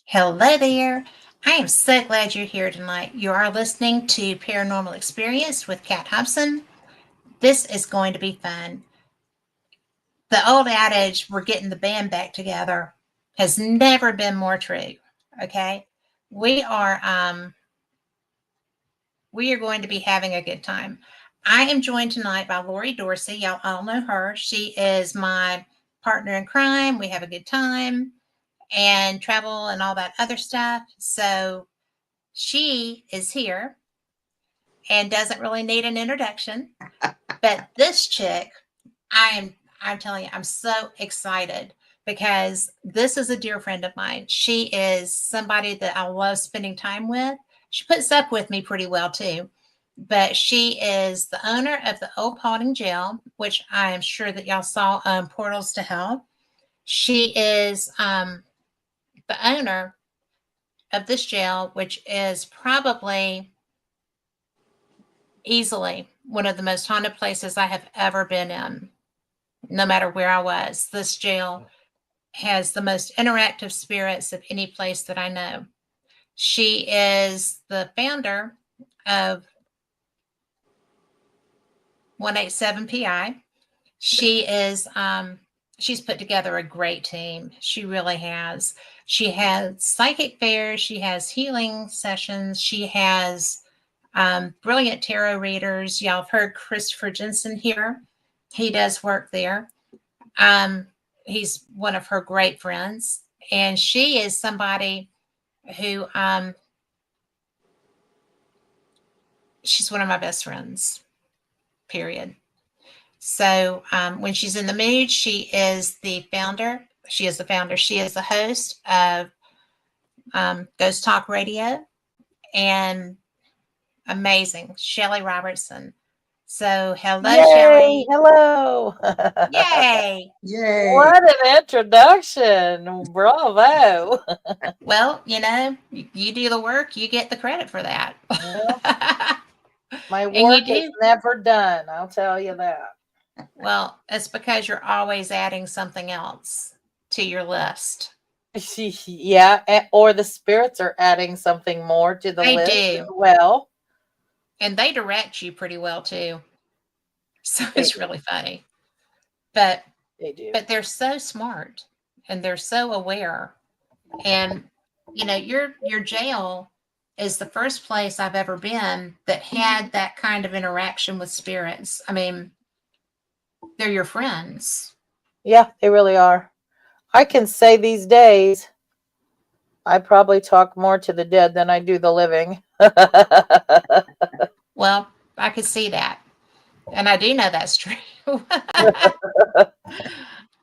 Hello there. I am so glad you're here tonight. You are listening to Paranormal Experience with Kat Hobson. This is going to be fun. The old adage, we're getting the band back together, has never been more true. Okay? We are we are going to be having a good time. I am joined tonight by Lori Dorsey. Y'all all know her. She is my partner in crime. We have a good time and travel and all that other stuff. So she is here and doesn't really need an introduction. But this chick, I'm telling you, I'm so excited because this is a dear friend of mine. She is somebody that I love spending time with. She puts up with me pretty well too. But she is the owner of the Old Paulding Jail, which I am sure that y'all saw on Portals to Hell. She is the owner of this jail, which is probably easily one of the most haunted places I have ever been in, no matter where I was. This jail has the most interactive spirits of any place that I know. She is the founder of 187 PI. She is she's put together a great team. She really has. She has psychic fairs, she has healing sessions, she has brilliant tarot readers. Y'all have heard Christopher Jensen here. He does work there. He's one of her great friends. And she is somebody who, she's one of my best friends, period. So when she's in the mood, she is the founder. She is the founder. She is the host of Ghost Talk Radio and amazing, Shelly Robertson. So, hello, Yay! Shelly. Hello! Yay. Yay. What an introduction! Bravo! Well, you do the work, you get the credit for that. Well, my And you work is do. never done, I'll tell you that. Well, it's because you're always adding something else to your list. Yeah, or the spirits are adding something more to the They list as do. well. And they direct you pretty well too. So They it's do. really funny. But They do. but they're so smart and they're so aware. And your jail is the first place I've ever been that had that kind of interaction with spirits. I mean, they're your friends. Yeah, they really are. I can say these days, I probably talk more to the dead than I do the living. Well, I could see that. And I do know that's true.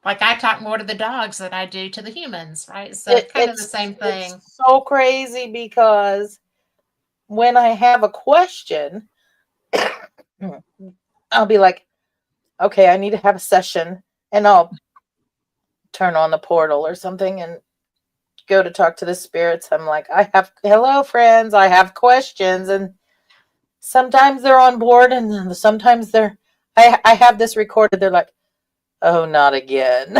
Like I talk more to the dogs than I do to the humans, right? So it, it's kind of the it's same it's thing. so crazy because when I have a question, I'll be like, okay, I need to have a session, and I'll turn on the portal or something and go to talk to the spirits. I'm like, hello, friends, I have questions. And sometimes they're on board, and then sometimes I have this recorded. They're like, oh, not again.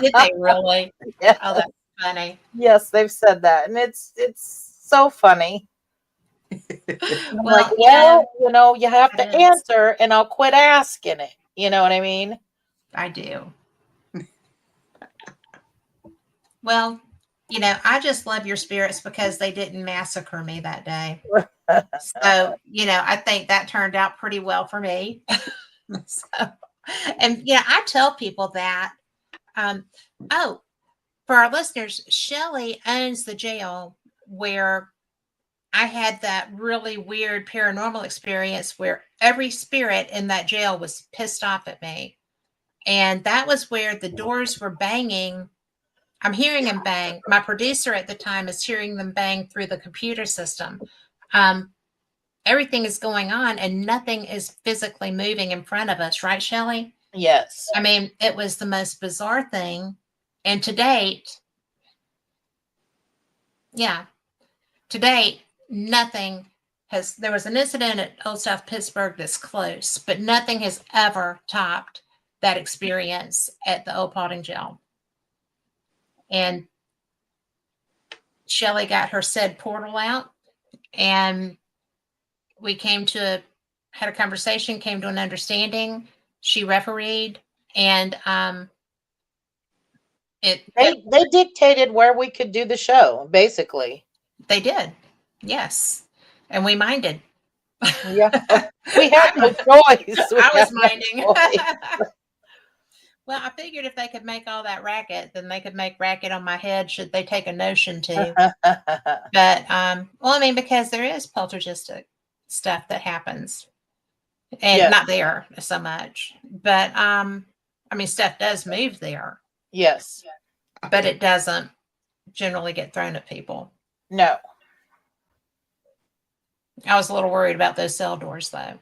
Did they really? Yeah. Oh, that's funny. Yes, they've said that. And it's so funny. And I'm like, Well, well, you have to it is. answer and I'll quit asking it. You know what I mean? I do. Well, I just love your spirits because they didn't massacre me that day. So, I think that turned out pretty well for me. So, and I tell people that. Um, oh, for our listeners, Shelly owns the jail where I had that really weird paranormal experience where every spirit in that jail was pissed off at me. And that was where the doors were banging. I'm hearing them bang. My producer at the time is hearing them bang through the computer system. Um, Everything is going on and nothing is physically moving in front of us, right, Shelly? Yes. I mean, it was the most bizarre thing. And to date, yeah, to date, nothing has. There was an incident at Old South Pittsburgh that's close, but nothing has ever topped that experience at the Old Paulding Jail. And Shelly got her said portal out, and we had a conversation, came to an understanding. She refereed, and they dictated where we could do the show, basically. They did, yes, and we minded. Yeah, we had no choice. I was minding. Well, I figured if they could make all that racket, then they could make racket on my head should they take a notion to. But well, I mean, because there is poltergeistic stuff that happens, and not there so much, but I mean, stuff does move there. Yes, but it doesn't generally get thrown at people. No. I was a little worried about those cell doors, though.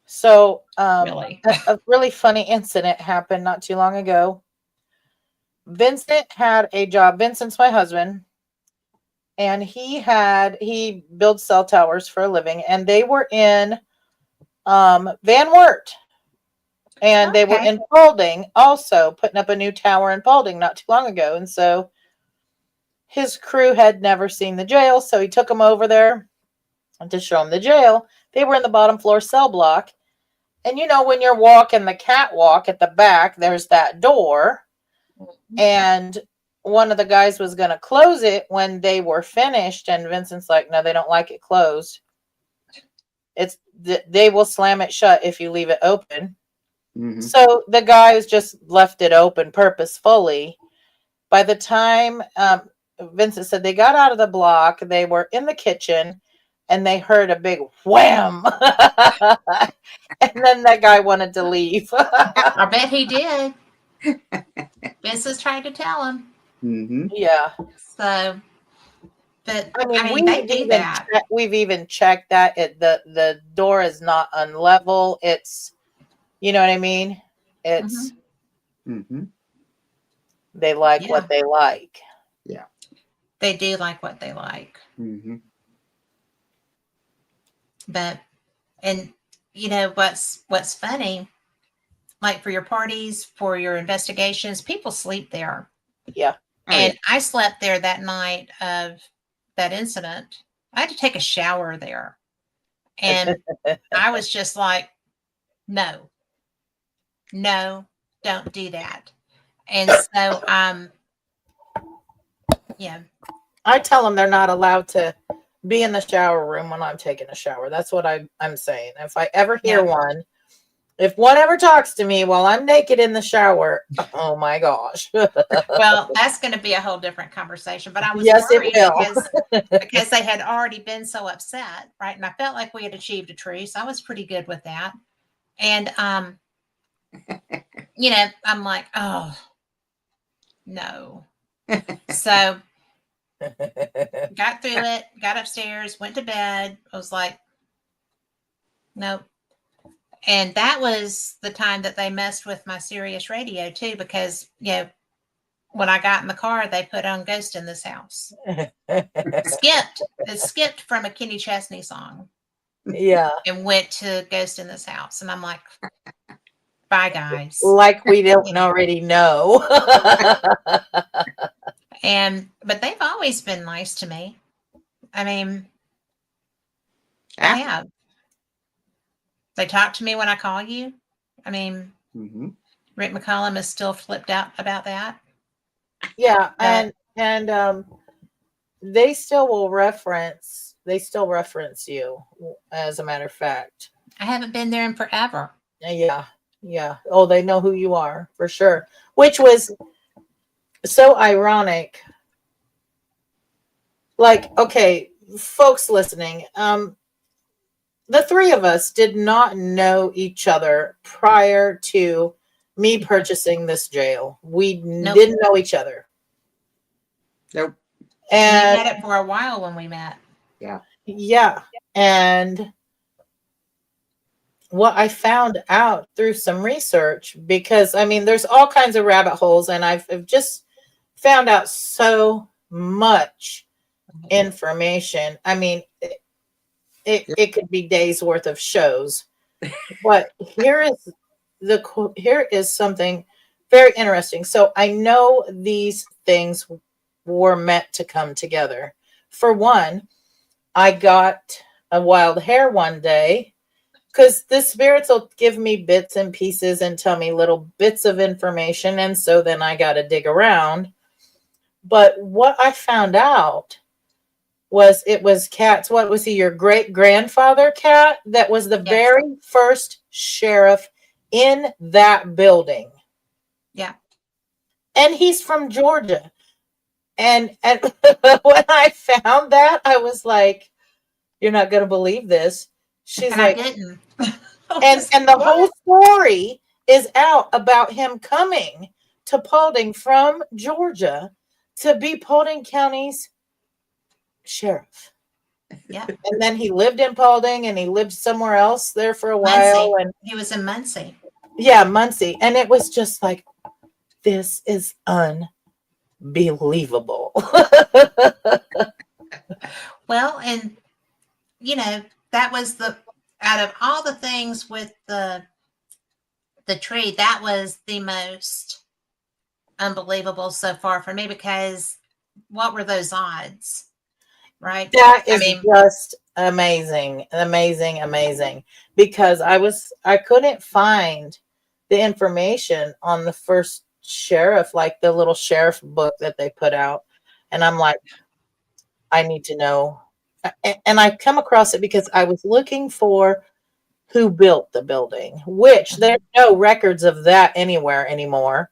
So, Really? a really funny incident happened not too long ago. Vincent had a job. Vincent's my husband, and he builds cell towers for a living, and they were in Van Wert, and they were in Paulding, also putting up a new tower in Paulding not too long ago. And so his crew had never seen the jail, so he took them over there to show them the jail. They were in the bottom floor cell block. And you know, when you're walking the catwalk at the back, there's that door. And one of the guys was going to close it when they were finished. And Vincent's like, no, they don't like it closed. They will slam it shut if you leave it open. Mm-hmm. So the guys just left it open purposefully. By the time Vincent said they got out of the block, they were in the kitchen. And they heard a big wham. And then that guy wanted to leave. I bet he did. Vincent's tried to tell him. Mm-hmm. Yeah. So, but I mean they do that. We've even checked that. The door is not unlevel. It's, you know what I mean? It's, they like what they like. Yeah. They do like what they like. Mm-hmm. But, and you know, what's funny, like for your parties, for your investigations, people sleep there. Yeah. And I slept there that night of that incident. I had to take a shower there. And I was just like, no, don't do that. And so, yeah. I tell them they're not allowed to be in the shower room when I'm taking a shower. That's what I'm saying. If I ever hear one, if one ever talks to me while I'm naked in the shower, oh my gosh. Well, that's going to be a whole different conversation. But I was worried because they had already been so upset, right? And I felt like we had achieved a truce. I was pretty good with that. And, you know, I'm like, oh, no. So got through it, got upstairs, went to bed. I was like, nope. And that was the time that they messed with my Sirius radio too, because, you know, when I got in the car, they put on Ghost in This House. It skipped from a Kenny Chesney song. Yeah. And went to Ghost in This House. And I'm like, bye guys. Like we don't already know. But they've always been nice to me. I mean, I have. They talk to me when I call you. I mean, Rick McCollum is still flipped out about that. Yeah, and they still reference you, as a matter of fact. I haven't been there in forever. Yeah. Oh, they know who you are for sure. Which was so ironic. Like, okay, folks listening, the three of us did not know each other prior to me purchasing this jail. We didn't know each other. Nope. And we had it for a while when we met. Yeah. Yeah. And what I found out through some research, because I mean, there's all kinds of rabbit holes, and I've just found out so much information. I mean, it could be days worth of shows, but here is something very interesting. So I know these things were meant to come together. For one, I got a wild hair one day because the spirits will give me bits and pieces and tell me little bits of information. And so then I got to dig around. But what I found out was it was Cat's, what was he, your great grandfather, Cat, that was the Yes. very first sheriff in that building. Yeah. And he's from Georgia. And when I found that, I was like, you're not going to believe this. She's And like, I didn't. and the whole story is out about him coming to Paulding from Georgia to be Paulding County's sheriff. Yeah. And then he lived in Paulding and he lived somewhere else there for a while. Muncie. And He was in Muncie. yeah, Muncie. And it was just like, this is unbelievable. Well, and that was out of all the things with the tree, that was the most unbelievable so far for me, because what were those odds? Right? That I is mean, just amazing, amazing, amazing. Because I couldn't find the information on the first sheriff, like the little sheriff book that they put out. And I'm like, I need to know. And I come across it because I was looking for who built the building, which there's no records of that anywhere anymore.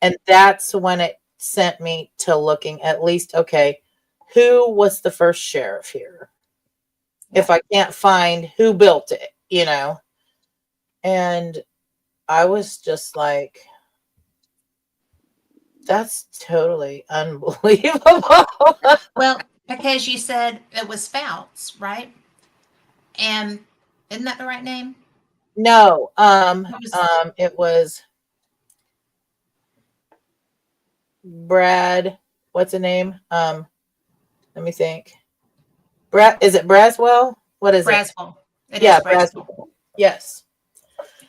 And that's when it sent me to looking at least, okay, who was the first sheriff here? If I can't find who built it, And I was just like, that's totally unbelievable. well, because you said it was Fouts, right? And isn't that the right name? No, was- it was Brad. What's the name? Let me think. Is it Braswell? What is it? Braswell. It Yeah, is Braswell. Braswell. Yes.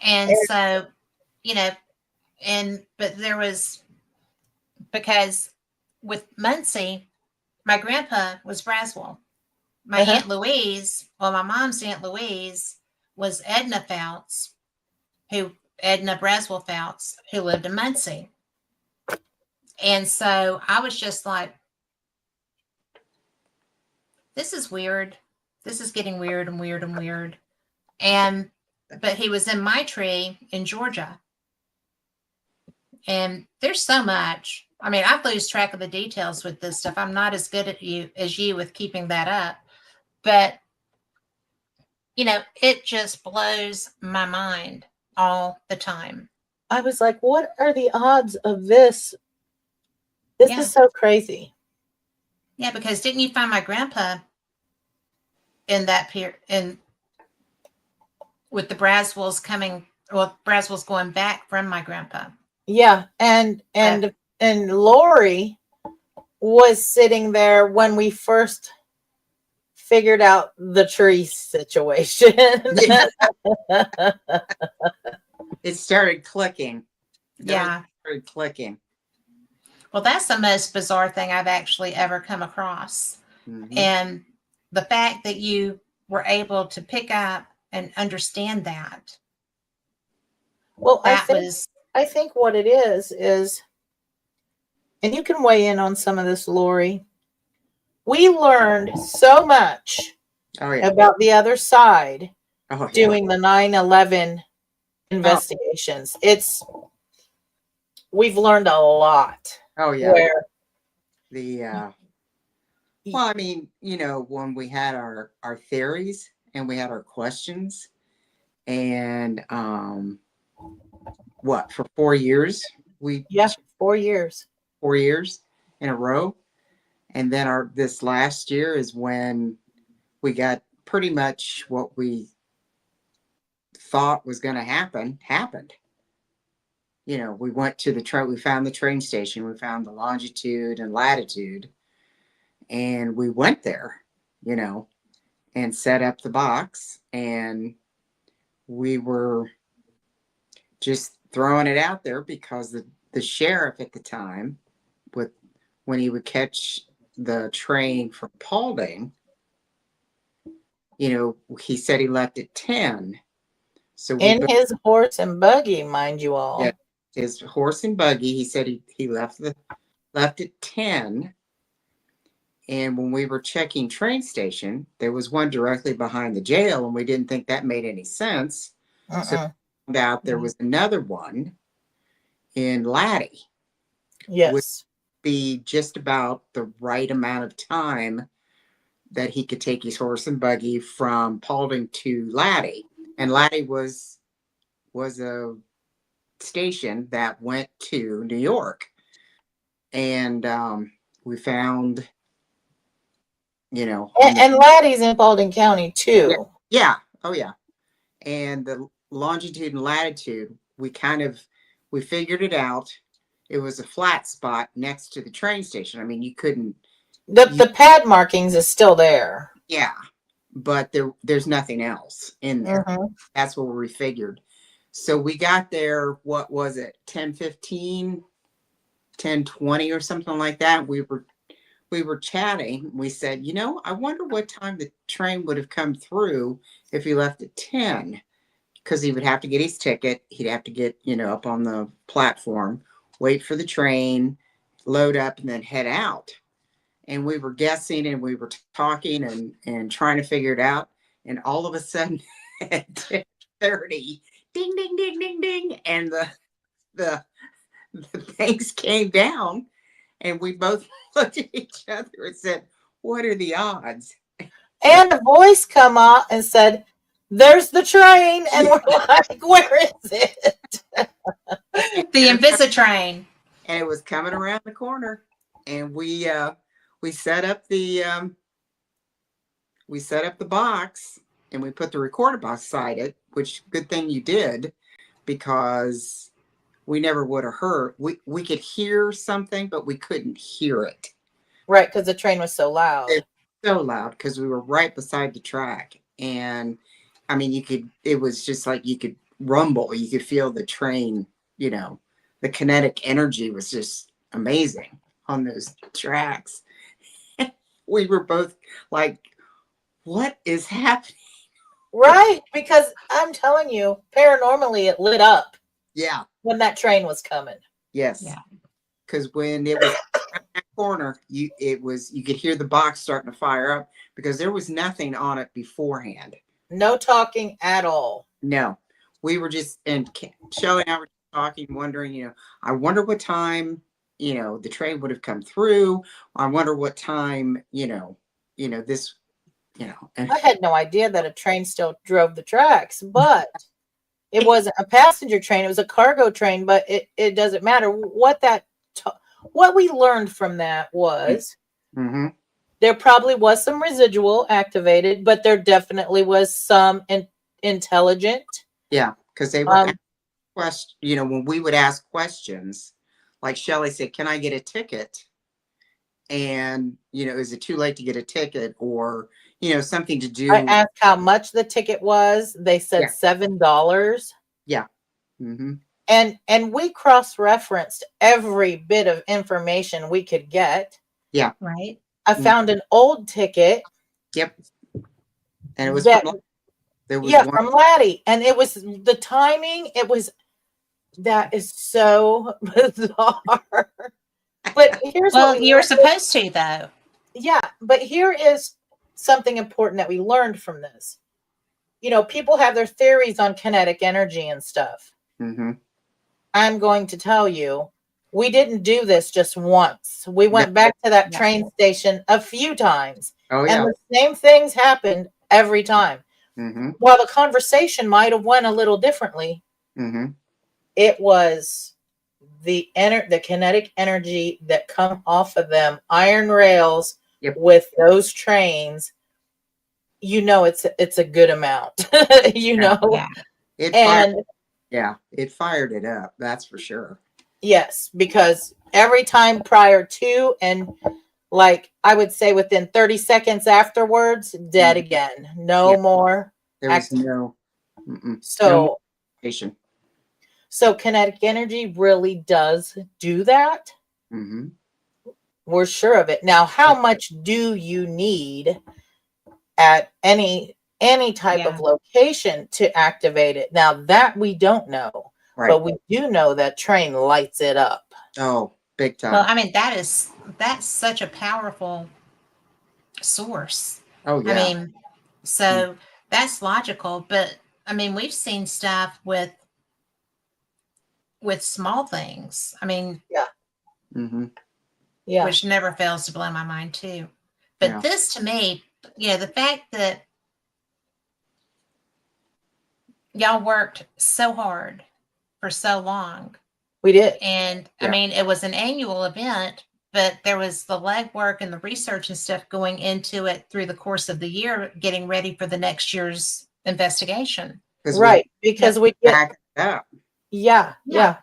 And so, but there was, because with Muncie, my grandpa was Braswell. My Aunt Louise, my mom's Aunt Louise was Edna Braswell Fouts, who lived in Muncie. And so I was just like, this is weird. This is getting weird and weird and weird. But he was in my tree in Georgia. And there's so much. I mean, I lose track of the details with this stuff. I'm not as good as you with keeping that up. But, it just blows my mind all the time. I was like, what are the odds of this? This is so crazy. Yeah, because didn't you find my grandpa in that period, with the Braswells Braswells going back from my grandpa? Yeah, and Lori was sitting there when we first figured out the tree situation. It started clicking. Yeah. Started clicking. Well, that's the most bizarre thing I've actually ever come across. Mm-hmm. And the fact that you were able to pick up and understand that. Well, I think what it is, and you can weigh in on some of this, Lori. We learned so much about the other side doing the 9/11 investigations. We've learned a lot. Oh yeah. Well, I mean, when we had our theories and we had our questions, and for 4 years 4 years. 4 years in a row. And then this last year is when we got pretty much what we thought was going to happen happened. We went to we found the train station, we found the longitude and latitude, and we went there, and set up the box, and we were just throwing it out there because the sheriff at the time when he would catch the train from Paulding, he said he left at 10. So we In his horse and buggy, mind you all. Yeah, his horse and buggy. He said he left at 10. And when we were checking train station, there was one directly behind the jail, and we didn't think that made any sense. So we found out there was another one in Laddie. Yes. Would be just about the right amount of time that he could take his horse and buggy from Paulding to Laddie. And Laddie was a station that went to New York. And we found, and Laddie's in Paulding County too. Yeah. Oh yeah. And the longitude and latitude, we figured it out. It was a flat spot next to the train station. I mean, you couldn't. The pad markings is still there. Yeah, but there's nothing else in there. Mm-hmm. That's what we figured. So we got there, what was it, 10:15, 10:20 or something like that. We were chatting. We said, I wonder what time the train would have come through if he left at 10, because he would have to get his ticket. He'd have to get, up on the platform, wait for the train, load up, and then head out. And we were guessing, and we were talking and trying to figure it out. And all of a sudden at 10:30, ding, ding, ding, ding, ding. And the things came down, and we both looked at each other and said, what are the odds? And a voice come out and said, there's the train. And we're like, where is it? The Invisitrain. And it was coming around the corner. And we set up the box, and we put the recorder box beside it, which good thing you did, because we never would have heard. We could hear something, but we couldn't hear it. Right, because the train was so loud. So loud, because we were right beside the track. And I mean, it was just like you could rumble. You could feel the train, the kinetic energy was just amazing on those tracks. We were both like, what is happening? Right, because I'm telling you, paranormally, it lit up. Yeah. When that train was coming. Yes. Yeah. Because when it was around that corner, you could hear the box starting to fire up, because there was nothing on it beforehand. No talking at all. No. We were just, and Shelly and I were talking, wondering, I wonder what time, the train would have come through. I wonder what time, this, and I had no idea that a train still drove the tracks, but it wasn't a passenger train. It was a cargo train, but it doesn't matter. What we learned from that was there probably was some residual activated, but there definitely was some intelligent. Yeah, because they were when we would ask questions, like Shelly said, can I get a ticket? And, is it too late to get a ticket, or, something to do? I asked how much the ticket was. They said $7. Yeah. Mm-hmm. And we cross-referenced every bit of information we could get. Yeah. Right. I found an old ticket. Yep. And it was from Laddie. And it was the timing. That is so bizarre. But here's you're supposed to, though. Yeah, but here is something important that we learned from this. People have their theories on kinetic energy and stuff. Mm-hmm. I'm going to tell you, we didn't do this just once. We went back to that train station a few times. Oh, yeah. And the same things happened every time. Mm-hmm. While the conversation might have went a little differently, it was the kinetic energy that come off of them iron rails with those trains. It's a good amount. Yeah. It fired it up. That's for sure. Yes, because every time prior to, and like I would say within 30 seconds afterwards, dead again. No more. There was no. So, no so kinetic energy really does do that. Mm-hmm. We're sure of it. Now, how much do you need at any type of Yeah. location to activate it? Now that we don't know, Right. but we do know that train lights it up. Oh, big time. Well, I mean, that's such a powerful source. Oh, I yeah. mean, so that's logical, but I mean, we've seen stuff with small things. I mean, Mm-hmm. Yeah. which never fails to blow my mind too. But Yeah. this to me, the fact that y'all worked so hard for so long, We did. and I Yeah. mean, it was an annual event, but there was the legwork and the research and stuff going into it through the course of the year, getting ready for the next year's investigation. Right. Because we get, back it up. yeah. Yeah.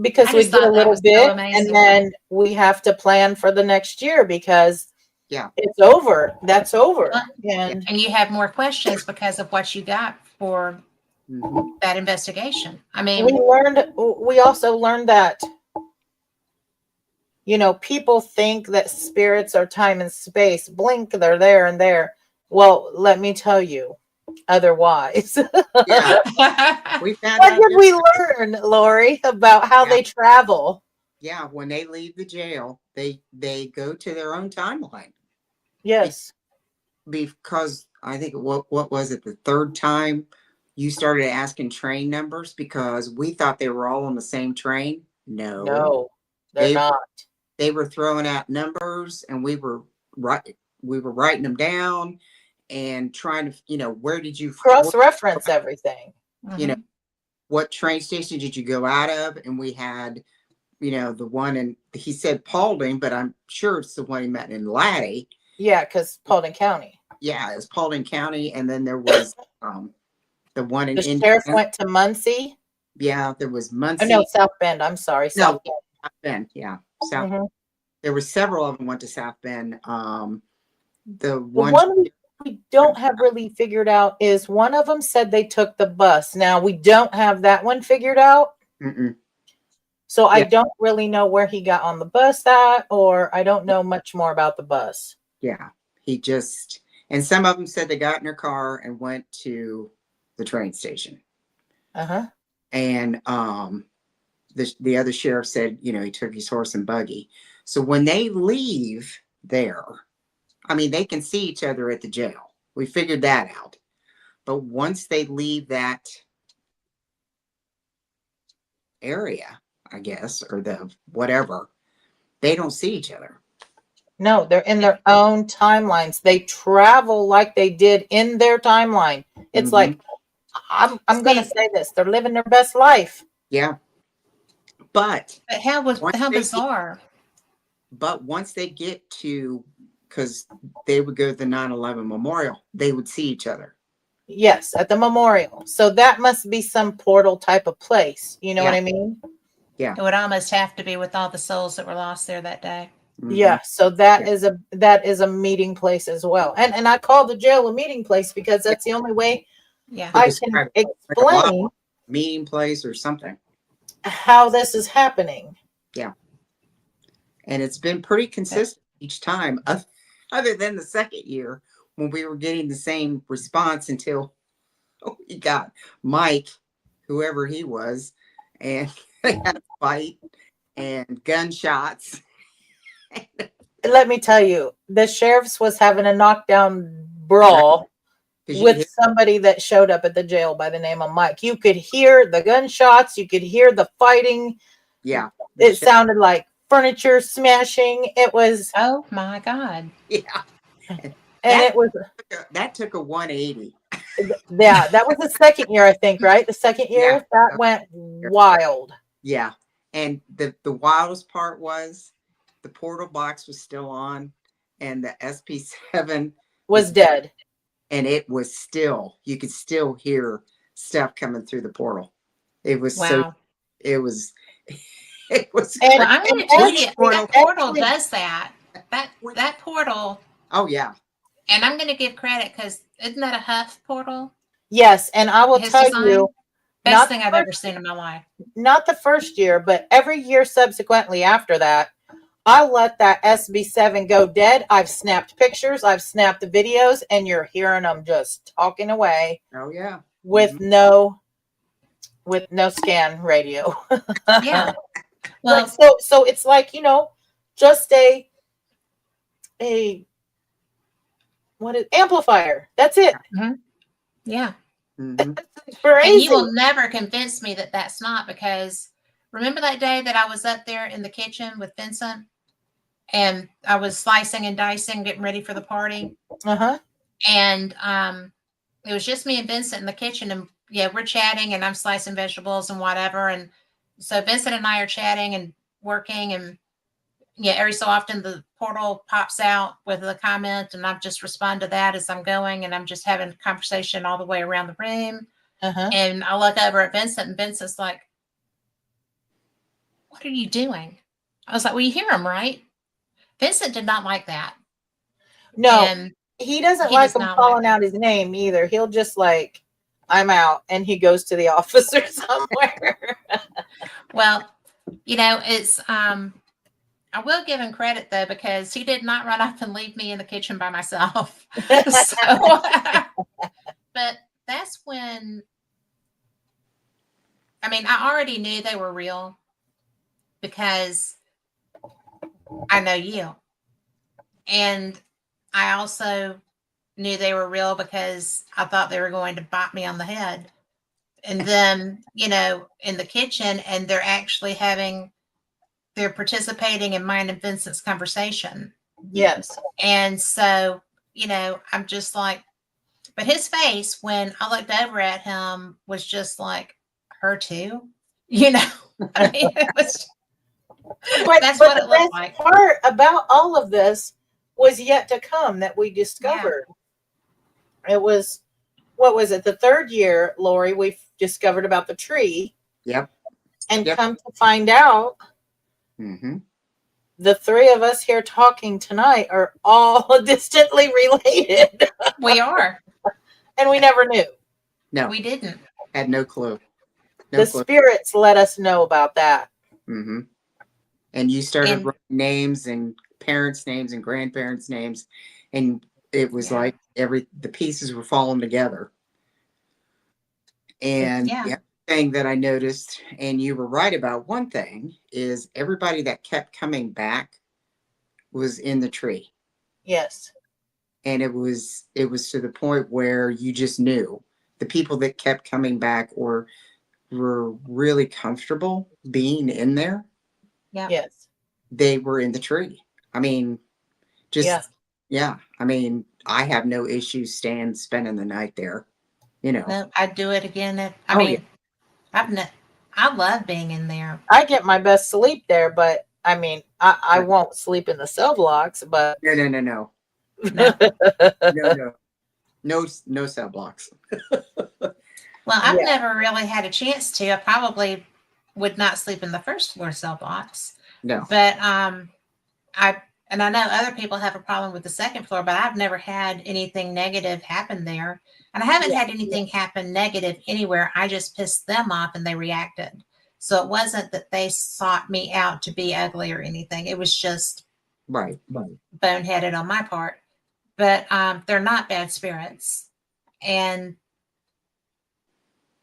Because I we just get a thought that little was so bit amazing. and then we have to plan for the next year because Yeah. it's over. That's over. And And you have more questions because of what you got for Mm-hmm. that investigation. I we mean, also learned that, people think that spirits are time and space. Blink, they're there and there. Well, let me tell you otherwise. Yeah. We found What out. did we learn, Lori, about how they travel? Yeah, when they leave the jail, they go to their own timeline. Yes. Because I think what was it, the third time you started asking train numbers because we thought they were all on the same train. No, they're They not. they were throwing out numbers and we were writing them down and trying to, where did you Cross-reference everything. you know, mhm. what train station did you go out of? And we had, the one, and he said Paulding, but I'm sure it's the one he met in Laddie. Yeah, because Paulding County. Yeah, it's Paulding County. And then there was the one in The Indiana. sheriff went to Muncie. Yeah, there was Oh, Muncie. no, South Bend. I'm sorry. South No, South Bend. Yeah, South. Mhm. There were several of them went to South Bend. The The one, one we don't have really figured out is one of them said they took the bus. Now, we don't have that one figured out. mm-mm. So I Yeah. don't really know where he got on the bus at, or I don't know much more about the bus. Yeah, and some of them said they got in their car and went to the train station. Uh-huh. And the other sheriff said, he took his horse and buggy. So when they leave there, I mean, they can see each other at the jail. We figured that out. But once they leave that area, I guess, or the whatever, they don't see each other. No, they're in their own timelines. They travel like they did in their timeline. It's like, I'm going to say this. They're living their best life. Yeah. But how once bizarre. once they get to, because they would go to the 9/11 memorial, they would see each other. Yes, at the memorial. So that must be some portal type of place. You know what I mean? Yeah. It would almost have to be with all the souls that were lost there that day. Mm-hmm. Yeah. So that is a meeting place as well. And I call the jail a meeting place because that's the only way I can explain meeting place or something. How this is happening. Yeah. And it's been pretty consistent each time, other than the second year when we were getting the same response until we got Mike, whoever he was, and they had a fight and gunshots. Let me tell you, the sheriff's was having a knockdown brawl with somebody that showed up at the jail by the name of Mike. You could hear the gunshots. You could hear the fighting. Yeah. It sounded like furniture smashing. It was. Oh my God. Yeah. And it was. That took a 180. Yeah, that was the second year, I think, right? The second year that went wild. Yeah. And the wildest part was the portal box was still on and the SP7 was dead. And it was still, you could still hear stuff coming through the portal. It was it was. And I'm going to tell you, that portal does that. That portal. Oh, yeah. And I'm going to give credit because isn't that a Huff portal? Yes. And I will tell you. Best thing I've ever seen in my life. Not the first year, but every year subsequently after that, I let that SB7 go dead. I've snapped pictures, I've snapped the videos, and you're hearing them just talking away Oh yeah. with no scan radio. Yeah. But Well, so it's like, just a what is amplifier. That's it. yeah. Mm-hmm. It's And you crazy. will never convince me that that's not, because remember that day that I was up there in the kitchen with Vincent and I was slicing and dicing, getting ready for the party. Uh-huh. And it was just me and Vincent in the kitchen, and yeah, we're chatting and I'm slicing vegetables and whatever. And so Vincent and I are chatting and working, and yeah, every so often the portal pops out with a comment, and I just respond to that as I'm going, and I'm just having a conversation all the way around the room. Uh-huh. And I look over at Vincent, and Vincent's like, "What are you doing?" I was like, "Well, you hear him, right?" Vincent did not like that. No, And he doesn't he like does him not like calling that. out his name either. He'll just like, I'm out, and he goes to the office or somewhere. Well, it's I will give him credit though, because he did not run off and leave me in the kitchen by myself. So, but that's when, I mean, I already knew they were real because I know you. And I also knew they were real because I thought they were going to bop me on the head. And then, in the kitchen, and they're participating in mine and Vincent's conversation. Yes. And so, I'm just like, but his face when I looked over at him was just like, her too. I mean, it was, that's But what the it looked best like. part about all of this was yet to come that we Yeah. discovered. It was, what was it? The third year, Lori, we discovered about the tree. Yep. And Yep. come to find out, Mm-hmm. the three of us here talking tonight are all distantly related. We are. And we never knew. No, We didn't. had no clue. No The clue. spirits let us know about that. Mm-hmm. And you started And writing names and parents' names and grandparents' names, and it was yeah. like the pieces were falling together. And Yeah. the other thing that I noticed, and you were right about one thing, is everybody that kept coming back was in the tree. Yes. And it was to the point where you just knew the people that kept coming back or were really comfortable being in there, Yeah. Yes. they were in the tree. I mean, just Yeah. I mean, I have no issues spending the night there. No, I'd do it again. I Oh, mean, I love being in there. I get my best sleep there, but I mean, I won't sleep in the cell blocks, but No. No. No cell blocks. Well, I've Yeah. never really had a chance to. I probably would not sleep in the first floor cell blocks. No. But I know other people have a problem with the second floor, but I've never had anything negative happen there. And I haven't had anything happen negative anywhere. I just pissed them off and they reacted. So it wasn't that they sought me out to be ugly or anything. It was just Right. boneheaded on my part. But they're not bad spirits. And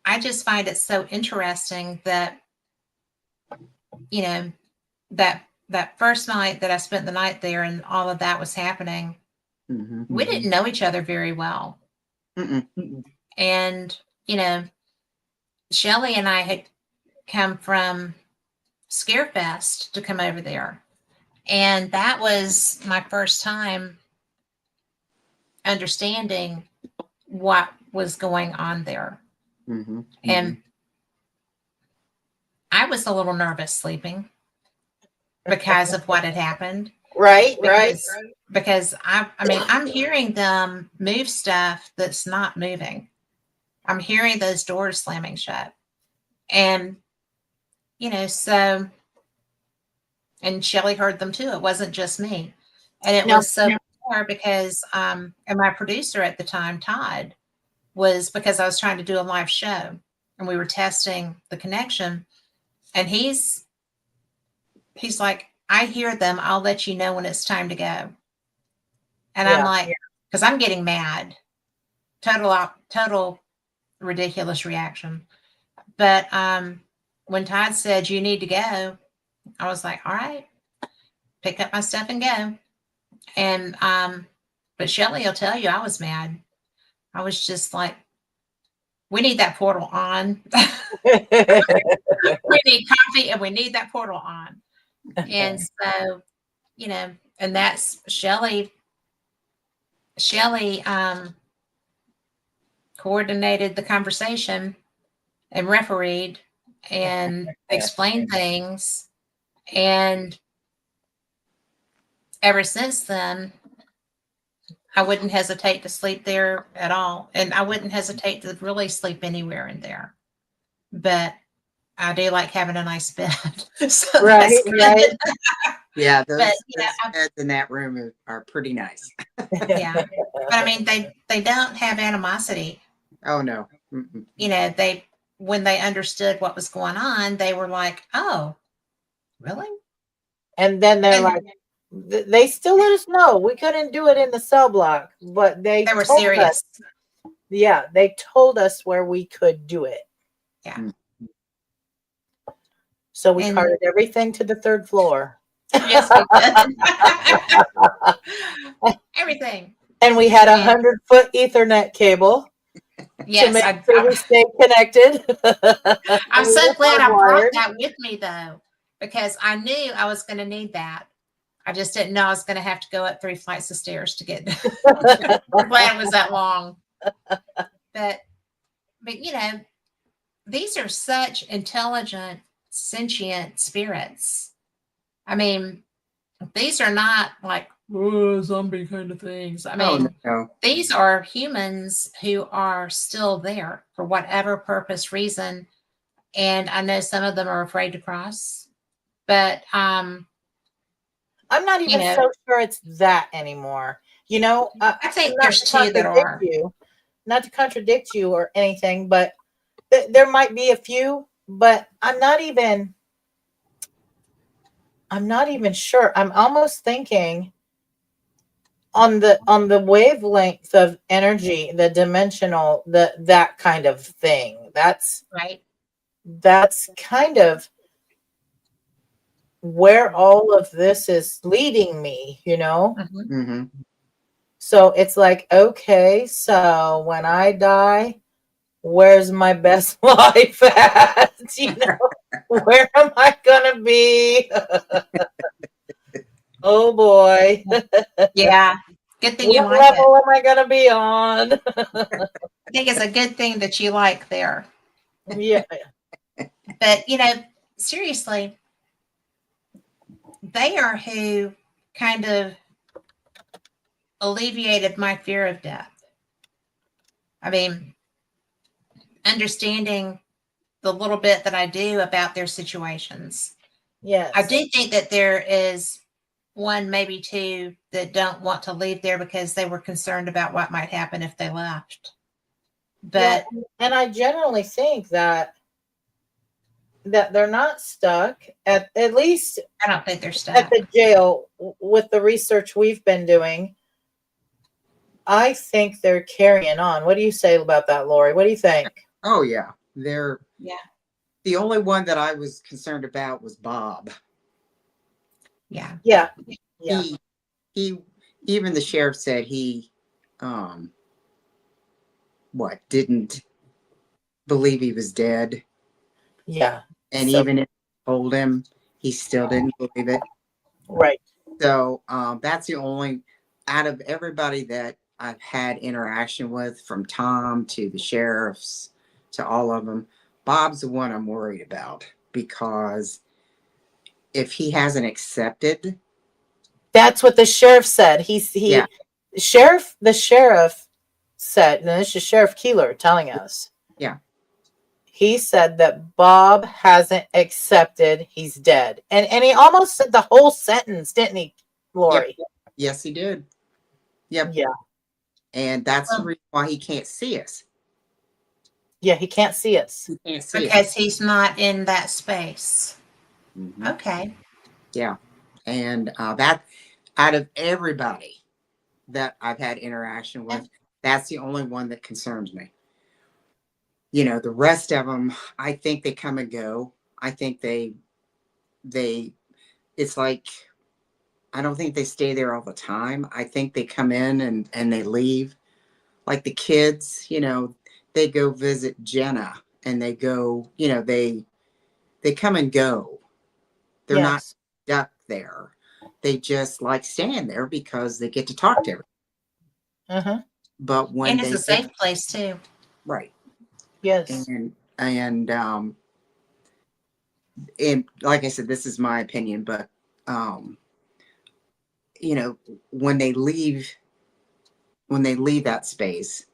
I just find it so interesting that, that first night that I spent the night there and all of that was happening, Mm-hmm. we didn't know each other very well. Mm-mm. And, Shelly and I had come from Scarefest to come over there. And that was my first time understanding what was going on there. Mm-hmm. And I was a little nervous sleeping because of what had happened. Right. Because I mean, I'm hearing them move stuff that's not moving. I'm hearing those doors slamming shut. And, so, and Shelly heard them too. It wasn't just me. And it was so bizarre because, and my producer at the time, Todd, was because I was trying to do a live show and we were testing the connection. And he's like, I hear them. I'll let you know when it's time to go. And I'm Yeah. like, because I'm getting mad. Total ridiculous reaction. But when Todd said you need to go, I was like, all right, pick up my stuff and go. And but Shelly will tell you I was mad. I was just like, we need that portal on. We need coffee and we need that portal on. And so, you know, and that's Shelly coordinated the conversation and refereed and explained things. And ever since then, I wouldn't hesitate to sleep there at all. And I wouldn't hesitate to really sleep anywhere in there. But I do like having a nice bed. So Right, that's good. right. Yeah, those, But, those beds in that room are pretty nice. yeah. But I mean, they don't have animosity. Oh, no. Mm-mm. You know, when they understood what was going on, they were like, oh, really? And then they're And like, they still let us know we couldn't do it in the cell block, but they were told serious. us, yeah, they told us where we could do it. Yeah. So we And- carted everything to the third floor. Yes, we did. Everything. And we had 100-foot Ethernet cable to Yes, make sure we stayed connected. I'm We so were glad I brought hardwired. that with me though, because I knew I was going to need that. I just didn't know I was going to have to go up 3 flights of stairs to get. I'm glad it was that long. But you know, these are such intelligent, sentient spirits. I mean, these are not like zombie kind of things. I mean, no. These are humans who are still there for whatever purpose, reason. And I know some of them are afraid to cross, but I'm not even so sure it's that anymore. You know, I think there's two that are. Not to contradict you or anything, but there might be a few, but I'm not even sure. I'm almost thinking on the wavelength of energy, the dimensional, that kind of thing. That's Right. That's kind of where all of this is leading me, you know? Mm-hmm. Mm-hmm. So it's like, okay, so when I die, where's my best life at? You know, where am I gonna be? Oh boy. Yeah. Good thing you What like level am I gonna be on? I think it's a good thing that you like there. Yeah. But you know, seriously, they are who kind of alleviated my fear of death. I mean, understanding the little bit that I do about their situations. Yes. I do think that there is one, maybe two, that don't want to leave there because they were concerned about what might happen if they left. But and I generally think that they're not stuck at least I don't think they're stuck. at the jail with the research we've been doing. I think they're carrying on. What do you say about that, Lori? What do you think? Oh, yeah. They're Yeah. the only one that I was concerned about was Bob. Yeah. Yeah. He even the sheriff said he didn't believe he was dead. Yeah. And even if he told him, he still didn't believe it. Right. So that's the only, out of everybody that I've had interaction with, from Tom to the sheriffs to all of them, Bob's the one I'm worried about, because if he hasn't accepted. That's what the sheriff said. The sheriff said, and this is Sheriff Keeler telling us. Yeah. He said that Bob hasn't accepted he's dead. And he almost said the whole sentence, didn't he, Lori? Yep. Yes, he did. Yep. Yeah. And that's the reason why he can't see us. Yeah, he can't see us. He can't see Because us. he's not in that space. Mm-hmm. Okay. Yeah. And that, out of everybody that I've had interaction with, that's the only one that concerns me. You know, the rest of them, I think they come and go. I think they, it's like, I don't think they stay there all the time. I think they come in and they leave. Like the kids, you know, they go visit Jenna and they go, you know, they come and go. They're not Yes. stuck there. They just like staying there because they get to talk to everyone. Uh-huh. But when And it's they a safe place too. right. Yes. And like I said, this is my opinion, but you know, when they leave that space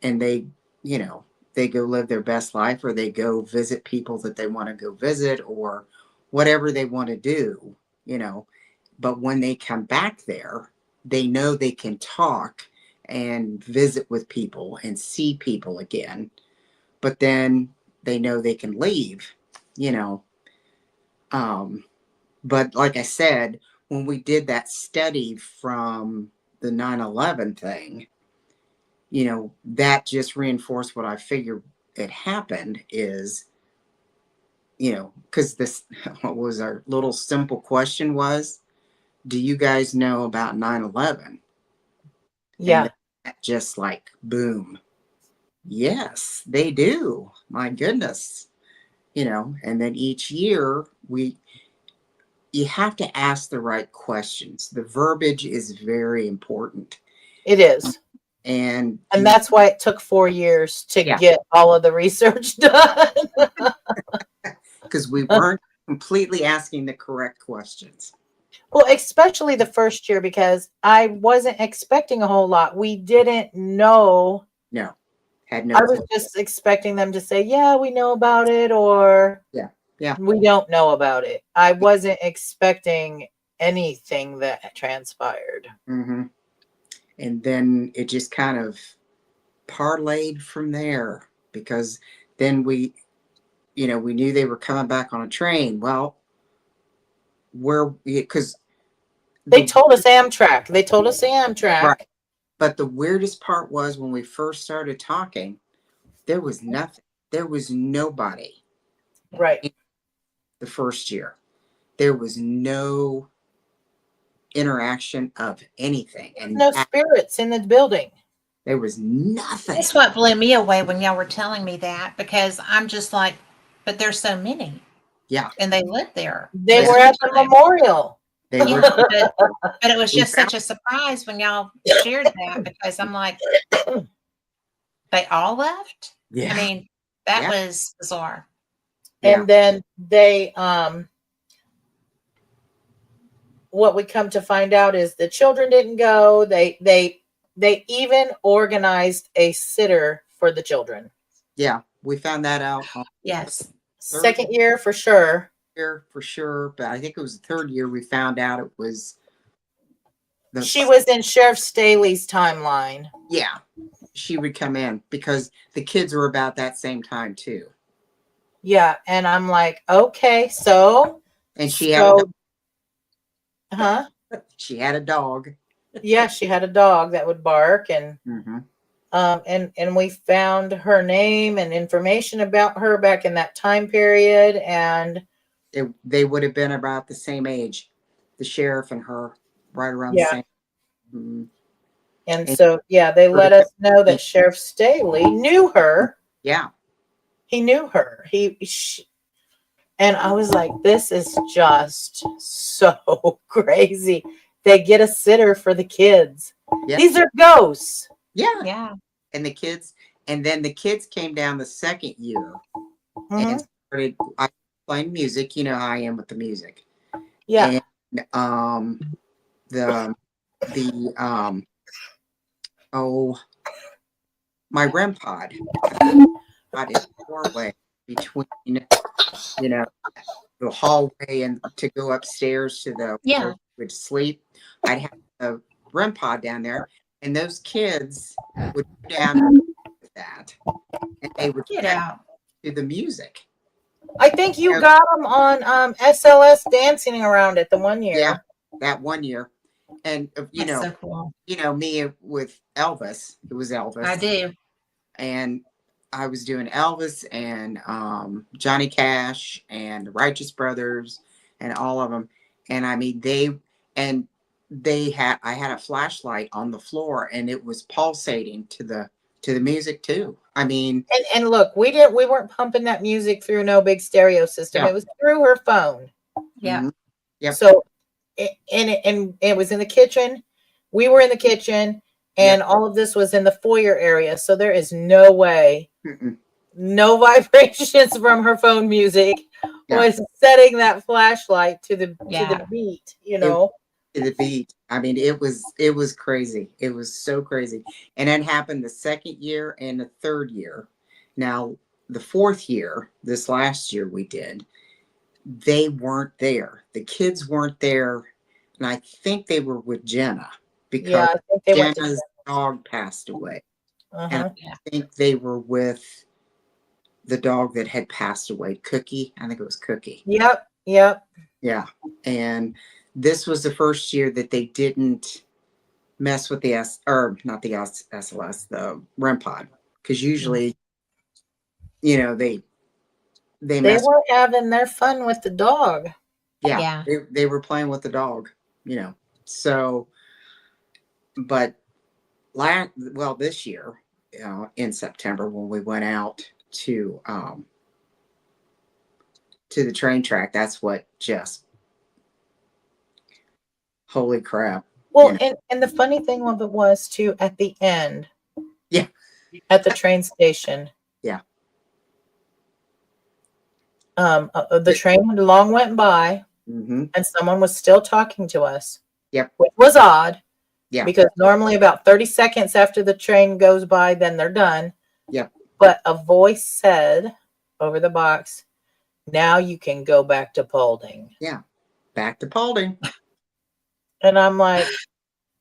and they, you know, they go live their best life, or they go visit people that they want to go visit, or whatever they want to do, you know, but when they come back there, they know they can talk and visit with people and see people again, but then they know they can leave, you know. But like I said, when we did that study from the 9/11 thing, you know, that just reinforced what I figured had happened is, you know, because this, what was our little simple question was, do you guys know about 9/11? And Yeah. that just like, boom. Yes, they do. My goodness. You know, and then each year you have to ask the right questions. The verbiage is very important. It is. And And that's why it took 4 years to yeah, get all of the research done. because we weren't completely asking the correct questions. Well, especially the first year, because I wasn't expecting a whole lot. We didn't know. No, had no I was clue. just expecting them to say, yeah, we know about it, or Yeah, yeah. we don't know about it. I wasn't expecting anything that transpired. Hmm. And then it just kind of parlayed from there, because then we, you know, we knew they were coming back on a train. Well, where, because They the told us Amtrak. They told us Amtrak. right, but the weirdest part was when we first started talking, there was nothing. There was nobody Right. in the first year. There was no interaction of anything, and No spirits in the building. there was nothing. That's what blew me away when y'all were telling me that, because I'm just like, but there's so many Yeah, and they live there They most yeah, were of at the the time. memorial. they were. Yeah, but it was We just found, such a surprise when y'all shared that, because I'm like, they all left? I yeah, mean, that yeah, was bizarre. yeah, And then they what we come to find out is the children didn't go. They even organized a sitter for the children. yeah. We found that out on Yes. the third Second year for sure. year for sure, but I think it was the third year we found out it was the She was in Sheriff Staley's timeline. yeah. She would come in because the kids were about that same time too, Yeah, and I'm like, okay, so and she had a dog. huh? She had a dog. Yeah, she had a dog that would bark, and Mm-hmm. and we found her name and information about her back in that time period, and They would have been about the same age, the sheriff and her, right around the yeah, same. Mm-hmm. and And so yeah, they would let have us know that Sheriff Staley knew been, her. yeah, He knew her. And I was like, this is just so crazy. They get a sitter for the kids. yeah, These are ghosts. yeah. Yeah. And the kids, and then the kids came down the second year Hmm. and started playing music. You know how I am with the music. Yeah. And the oh, my REM pod got in the doorway between, you know, the hallway and to go upstairs to the where Yeah. we would sleep. I'd have a REM pod down there, and those kids would go down with that, and they would Get dance out. to the music. I think you Yeah. got them on SLS dancing around it the one Yeah, year. that one year. And That's so cool. me with Elvis, it was I Elvis. do. And I was doing Elvis and Johnny Cash and the Righteous Brothers and all of them. And I mean, I had a flashlight on the floor and it was pulsating to the music too. I mean, And look, we weren't pumping that music through no big stereo system. yeah. It was through her phone. Yeah. Mhm. Yep. So and it was in the kitchen. We were in the kitchen, and Yep. all of this was in the foyer area. So there is no way, Mm-mm. no vibrations from her phone music Yeah. was setting that flashlight to the Yeah. beat. It to the beat. I mean, it was crazy. It was so crazy. And that happened the second year and the third year. Now, the fourth year, this last year we did, they weren't there. The kids weren't there. And I think they were with Jenna Yeah, because I think they went to. Jenna's dog passed away. And Uh-huh. Yeah. I think they were with the dog that had passed away, Cookie. I think it was Cookie. Yep. Yep. Yeah. And this was the first year that they didn't mess with the or not the SLS, the REM pod. Because usually, they They mess. were having their fun with the dog. Yeah. Yeah. They were playing with the dog, So, but this year, in September when we went out to the train track, that's what just holy crap. Well, and the funny thing of it was too at the end. Yeah. At the train station. Yeah. The train long went by, Mm-hmm. and someone was still talking to us. Yep. Which was odd. Yeah. Because normally about 30 seconds after the train goes by, then they're done. Yep. But a voice said over the box, "Now you can go back to Paulding." Yeah. Back to Paulding. And I'm like,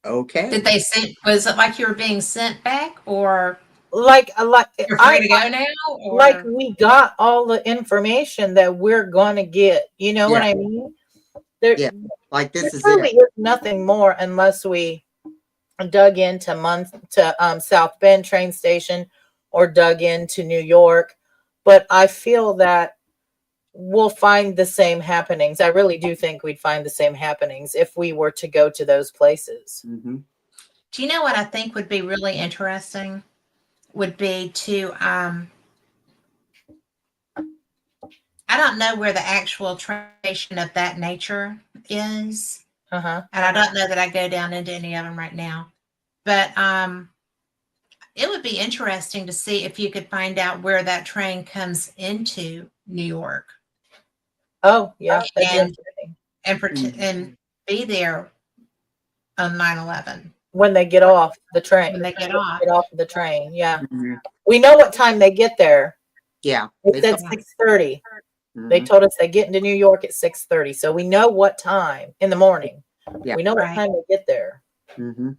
Okay. Did they send? Was it like you were being sent back, or you're free to go now? Or like we got all the information that we're going to get. You know what I mean? There, Yeah. Like this there is really it. is nothing more unless we dug into South Bend train station or dug into New York. But I feel that we'll find the same happenings. I really do think we'd find the same happenings if we were to go to those places. Mm-hmm. do you know what I think would be really interesting? Would be to I don't know where the actual train station of that nature is, Uh-huh. and I don't know that I go down into any of them right now. But it would be interesting to see if you could find out where that train comes into New York Oh, yeah. That'd be and interesting. and be there on 9/11 When they get off the train. when they get off. Get off the train. Yeah. Mm-hmm. We know what time they get there. Yeah. They said told- 6:30. Mm-hmm. They told us they get into New York at 6:30. So we know what time in the morning. Yeah. We know what Right. time they get there. Mm-hmm.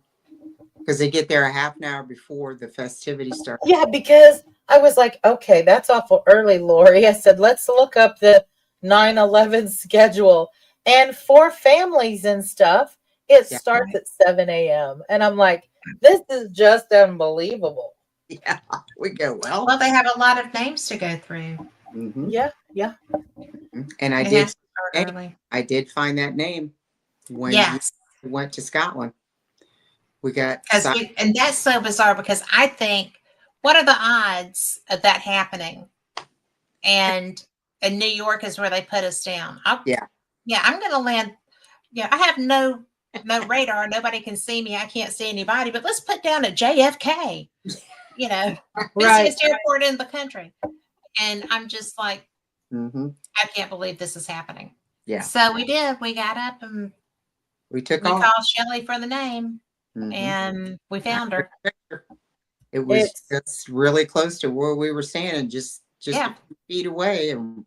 Because they get there a half an hour before the festivities start. Yeah, because I was like, okay, that's awful early, Lori. I said, let's look up the 9/11 schedule. And for families and stuff, it Yeah. starts at 7 a.m. And I'm like, this is just unbelievable. Yeah. We go, well. Well, they have a lot of names to go through. Mm-hmm. Yeah, yeah. And I It did has to start early. find that name when Yes, we went to Scotland. We got and that's so bizarre because I think, what are the odds of that happening? And New York is where they put us down. Yeah. Yeah, I'm going to land. Yeah, I have no radar. Nobody can see me. I can't see anybody. But let's put down at JFK. Right. Busiest airport in the country. And I'm just like, Mm-hmm. I can't believe this is happening. Yeah. So we did. We got up and We took we off. called Shelly for the name, Mhm. and we found her. It was It's- just really close to where we were standing, just Yeah. a few feet away. And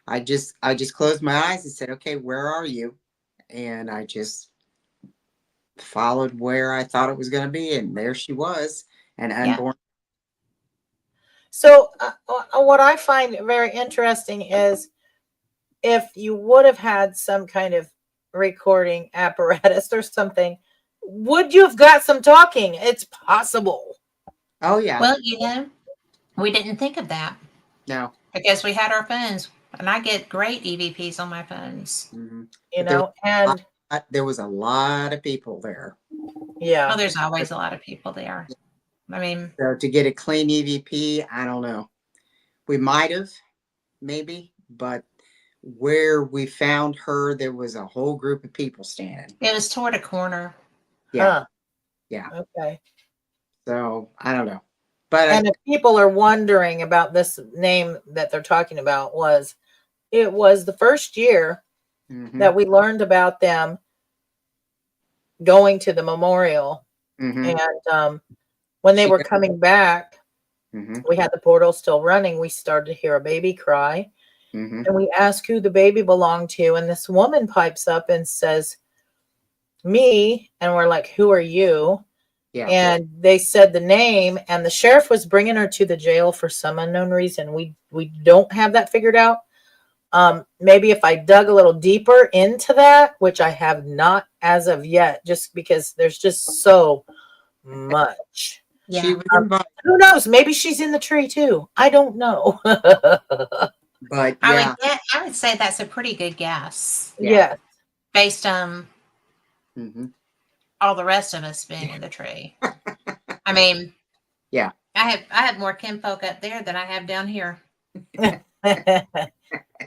I just closed my eyes and said, "Okay, where are you?" And I just followed where I thought it was going to be, and there she was, an Yeah. unborn. So, what I find very interesting is if you would have had some kind of recording apparatus or something, would you have got some talking? It's possible. Oh yeah. Well, we didn't think of that No. because we had our phones, and I get great EVPs on my phones. Hmm. You But there was know, and there was a lot of people there. Oh, yeah, there's always a lot of people there. I mean, So to get a clean EVP, I don't know. We might have, maybe, but where we found her, there was a whole group of people standing. it was toward a corner. Yeah, huh, yeah. okay. So I don't know, but And if people are wondering about this name that they're talking about, it was the first year mm-hmm, that we learned about them going to the memorial, mm-hmm. and when they She, were coming back, mm-hmm, we had the portal still running. We started to hear a baby cry, mm-hmm. and we asked who the baby belonged to, and this woman pipes up and says, "Me," and we're like, "Who are you?" Yeah, And they said the name, and the sheriff was bringing her to the jail for some unknown reason. We don't have that figured out. Maybe if I dug a little deeper into that, which I have not as of yet, just because there's just so much. she Yeah. was involved, Who knows? Maybe she's in the tree too. I don't know. but yeah, I would say that's a pretty good guess yeah, Yeah. based on mm-hmm. all the rest of us being in the tree. I mean, Yeah, I have more kinfolk up there than I have down here.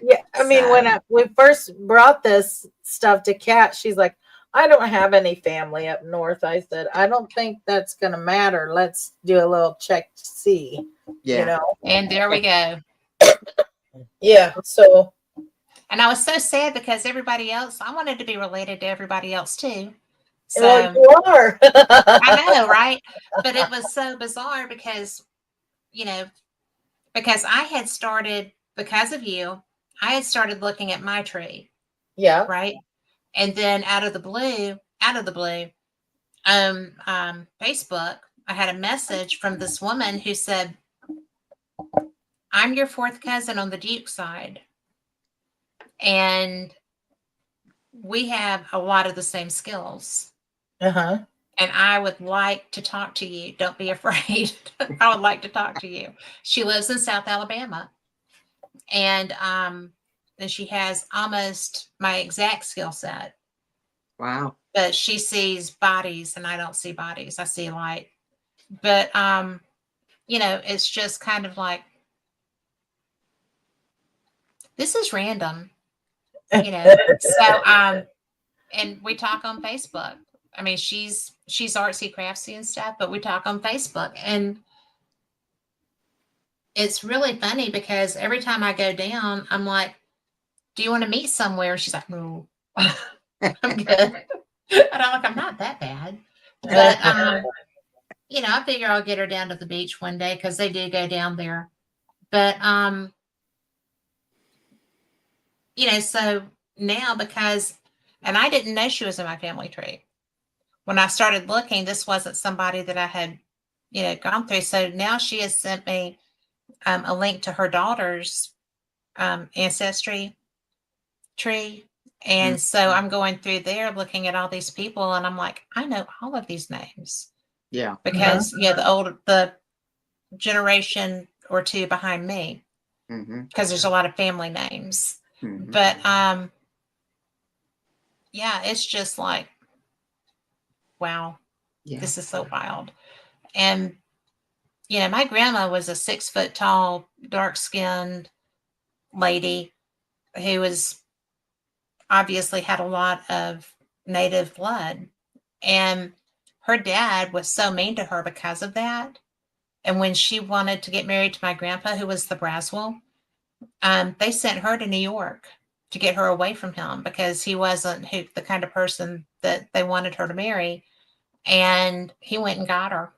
Yeah, I mean, when So we first brought this stuff to Kat, she's like, "I don't have any family up north." I said, "I don't think that's gonna matter. Let's do a little check to see." You yeah, know? and there we go. Yeah. So And I was so sad because everybody else, I wanted to be related to everybody else too. well, So you are. I know, right? But it was so bizarre because, you know, because I had started, because of you, I had started looking at my tree, Yeah. right? And then out of the blue, Facebook, I had a message from this woman who said, "I'm your fourth cousin on the Duke side, and we have a lot of the same skills. Uh-huh. And I would like to talk to you. Don't be afraid. I would like to talk to you." She lives in South Alabama, and she has almost my exact skill set, wow, but she sees bodies and I don't see bodies. I see light. But it's just kind of like, this is random, you know. So and we talk on Facebook. I mean, she's artsy craftsy and stuff, but we talk on Facebook, and it's really funny because every time I go down, I'm like, "Do you want to meet somewhere?" She's like, "No, I'm good." And I'm like, "I'm not that bad." But I figure I'll get her down to the beach one day because they do go down there. But so now, because, and I didn't know she was in my family tree. When I started looking, this wasn't somebody that I had, gone through. So now she has sent me a link to her daughter's ancestry tree. mm, And so I'm going through there looking at all these people, and I'm like, I know all of these names yeah, because, the generation or two behind me, mm-hmm, because there's a lot of family names. mm-hmm. But yeah, it's just like, wow, Yeah, this is so wild. And my grandma was a 6 foot tall, dark skinned lady who was obviously had a lot of native blood. And her dad was so mean to her because of that. And when she wanted to get married to my grandpa, who was the Braswell, they sent her to New York to get her away from him because he wasn't the kind of person that they wanted her to marry. And he went and got her.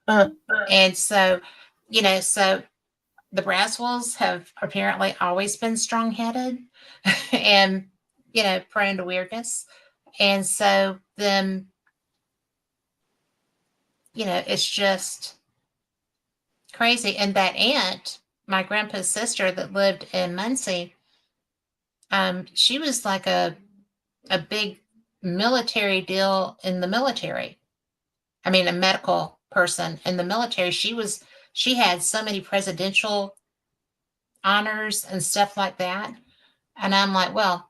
Uh, And so the Braswells have apparently always been strong headed and, prone to weirdness. And so then, it's just, crazy. And that aunt, my grandpa's sister that lived in Muncie, she was like a big military deal in the military. I mean, a medical person in the military. She had so many presidential honors and stuff like that. And I'm like, well,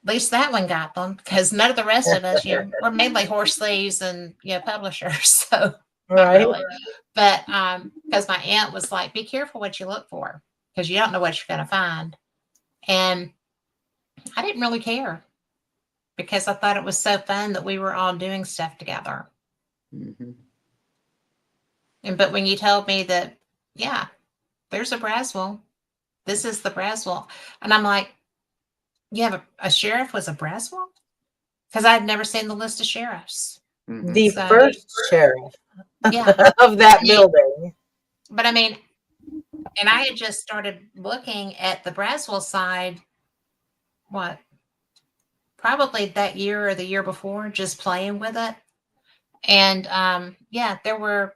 at least that one got them, because none of the rest of us, we're mainly horse thieves and publishers. So not Right. really. But because my aunt was like, be careful what you look for, because you don't know what you're going to find. And I didn't really care, because I thought it was so fun that we were all doing stuff together. Mm-hmm. But when you told me that, yeah, there's a Braswell, this is the Braswell, and I'm like, you have a sheriff was a Braswell? Because I'd never seen the list of sheriffs. Mm-hmm. The So, first sheriff yeah. of that I mean, building. But I mean, and I had just started looking at the Braswell side, what, probably that year or the year before, just playing with it. And yeah, there were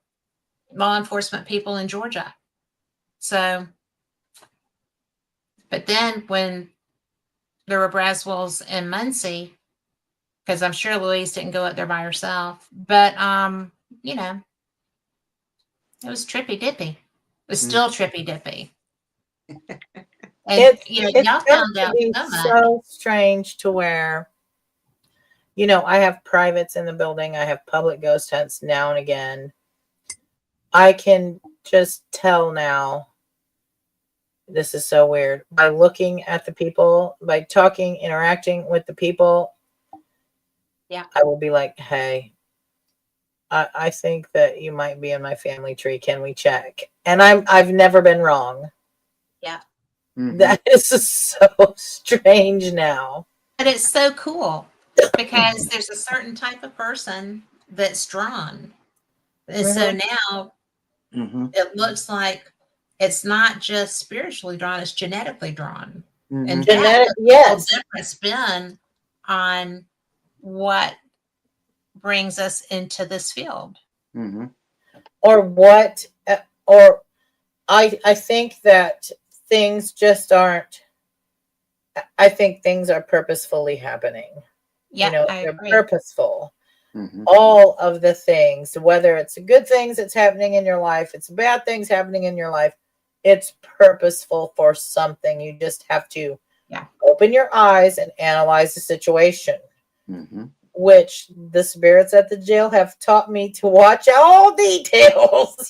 law enforcement people in Georgia. So, but then when there were Braswells in Muncie, because I'm sure Louise didn't go up there by herself, but you know, it was trippy dippy. It was still trippy dippy. And It y'all tends found to out be so much. so strange to where, I have privates in the building. I have public ghost hunts now and again. I can just tell now. This is so weird. By looking at the people, by talking, interacting with the people, Yeah. I will be like, hey, I think that you might be in my family tree. Can we check? And I've never been wrong. Yeah. Mm-hmm. That is so strange now. But it's so cool, because there's a certain type of person that's drawn. And so now Mm-hmm. it looks like it's not just spiritually drawn, it's genetically drawn. Mm-hmm. And Genetic, that's a yes. different spin on what brings us into this field. Mm-hmm. Or what, or I think that things just aren't, I think things are purposefully happening. Yeah, I they're agree. purposeful. Mm-hmm. All of the things, whether it's good things that's happening in your life, it's bad things happening in your life, it's purposeful for something. You just have to open your eyes and analyze the situation, Mm-hmm. which the spirits at the jail have taught me to watch all details,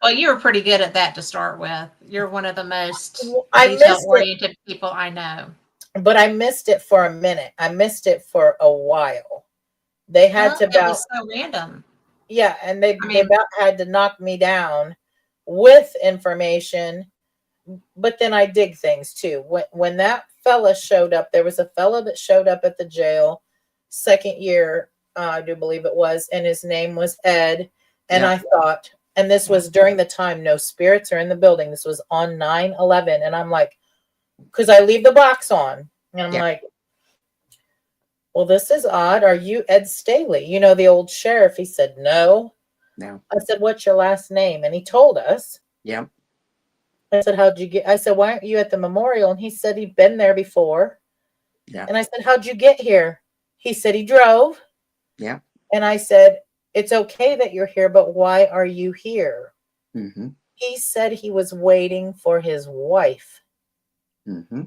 Well, you were pretty good at that to start with. You're one of the most I missed detail-oriented people I know. But I missed it for a minute. I missed it for a while. They had to It was so random. yeah, and they about had to knock me down with information. But then I dig things too. When that fella showed up, there was a fella that showed up at the jail second year, I do believe it was, and his name was Ed. And I thought, and this was during the time no spirits are in the building. This was on 9/11, and I'm like, because I leave the box on, and I'm like, well, this is odd. Are you Ed Staley? The old sheriff. He said, no. I said, what's your last name? And he told us. Yeah. I said, how'd you get? I said, why aren't you at the memorial? And he said he'd been there before. Yeah. And I said, how'd you get here? He said he drove. Yeah. And I said, it's okay that you're here, but why are you here? Mm-hmm. He said he was waiting for his wife. Mm-hmm.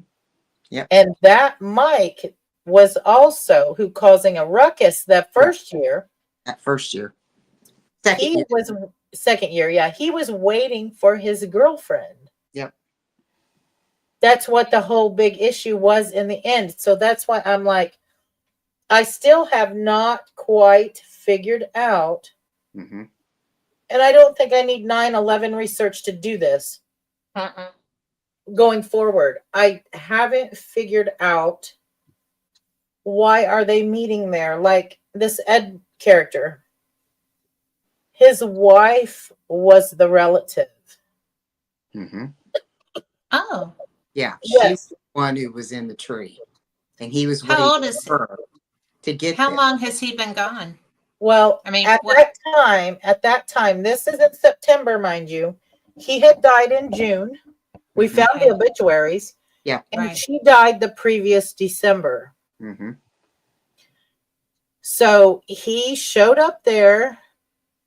Yeah. And that Mike was also who causing a ruckus that first year. That first year. Second year, yeah. He was waiting for his girlfriend. Yep. That's what the whole big issue was in the end. So that's why I'm like, I still have not quite figured out. Mm-hmm. And I don't think I need 9/11 research to do this. Going forward, I haven't figured out why are they meeting there. Like this Ed character, his wife was the relative. Mm-hmm. Oh. Yeah. Yes. She's the one who was in the tree. And he was How old is her to get How there. long has he been gone? Well, I mean, at what? that time, this is in September, mind you. He had died in June. We Mhm. found Okay. the obituaries, Yeah. and Right. she died the previous December. Mm-hmm. So he showed up there,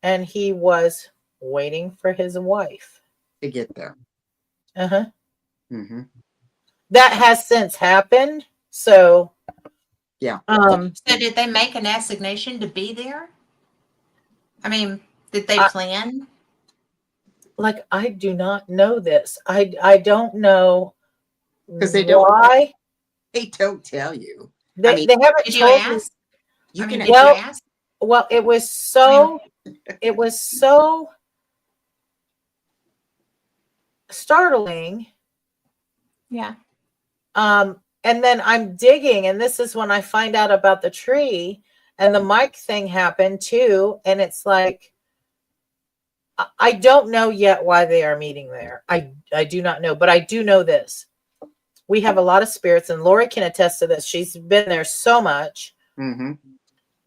and he was waiting for his wife. To get there. Uh-huh. Mm-hmm. That has since happened. So, Yeah. So did they make an assignation to be there? I mean, did they I, plan? like, I do not know this. I don't know Because why they don't tell you. I they mean, they haven't Did you told me. ask? you I can. mean, did you Well, ask? well, I mean, it was so startling. yeah. And then I'm digging, and this is when I find out about the tree, and the mic thing happened too. And it's like, I don't know yet why they are meeting there. I do not know, but I do know this. We have a lot of spirits, and Lori can attest to this. She's been there so much. Mm-hmm.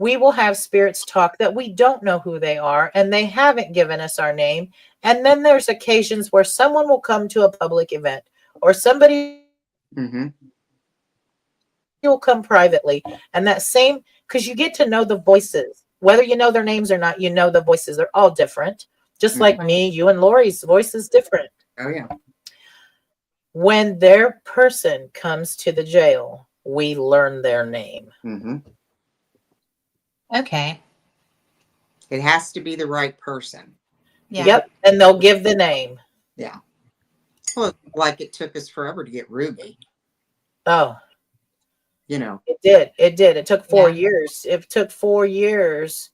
We will have spirits talk that we don't know who they are, and they haven't given us our name. And then there's occasions where someone will come to a public event, or somebody Mm-hmm. will come privately. And that same, because you get to know the voices, whether you know their names or not, you know the voices. They're all different. Just like Right. me, you and Lori's voice is different. Oh yeah. When their person comes to the jail, we learn their name. Mm-hmm. Okay. It has to be the right person. Yeah. Yep. And they'll give the name. Yeah. Well, like it took us forever to get Ruby. Oh, You know. it did. It did. It took 4 Yeah. years. It took 4 years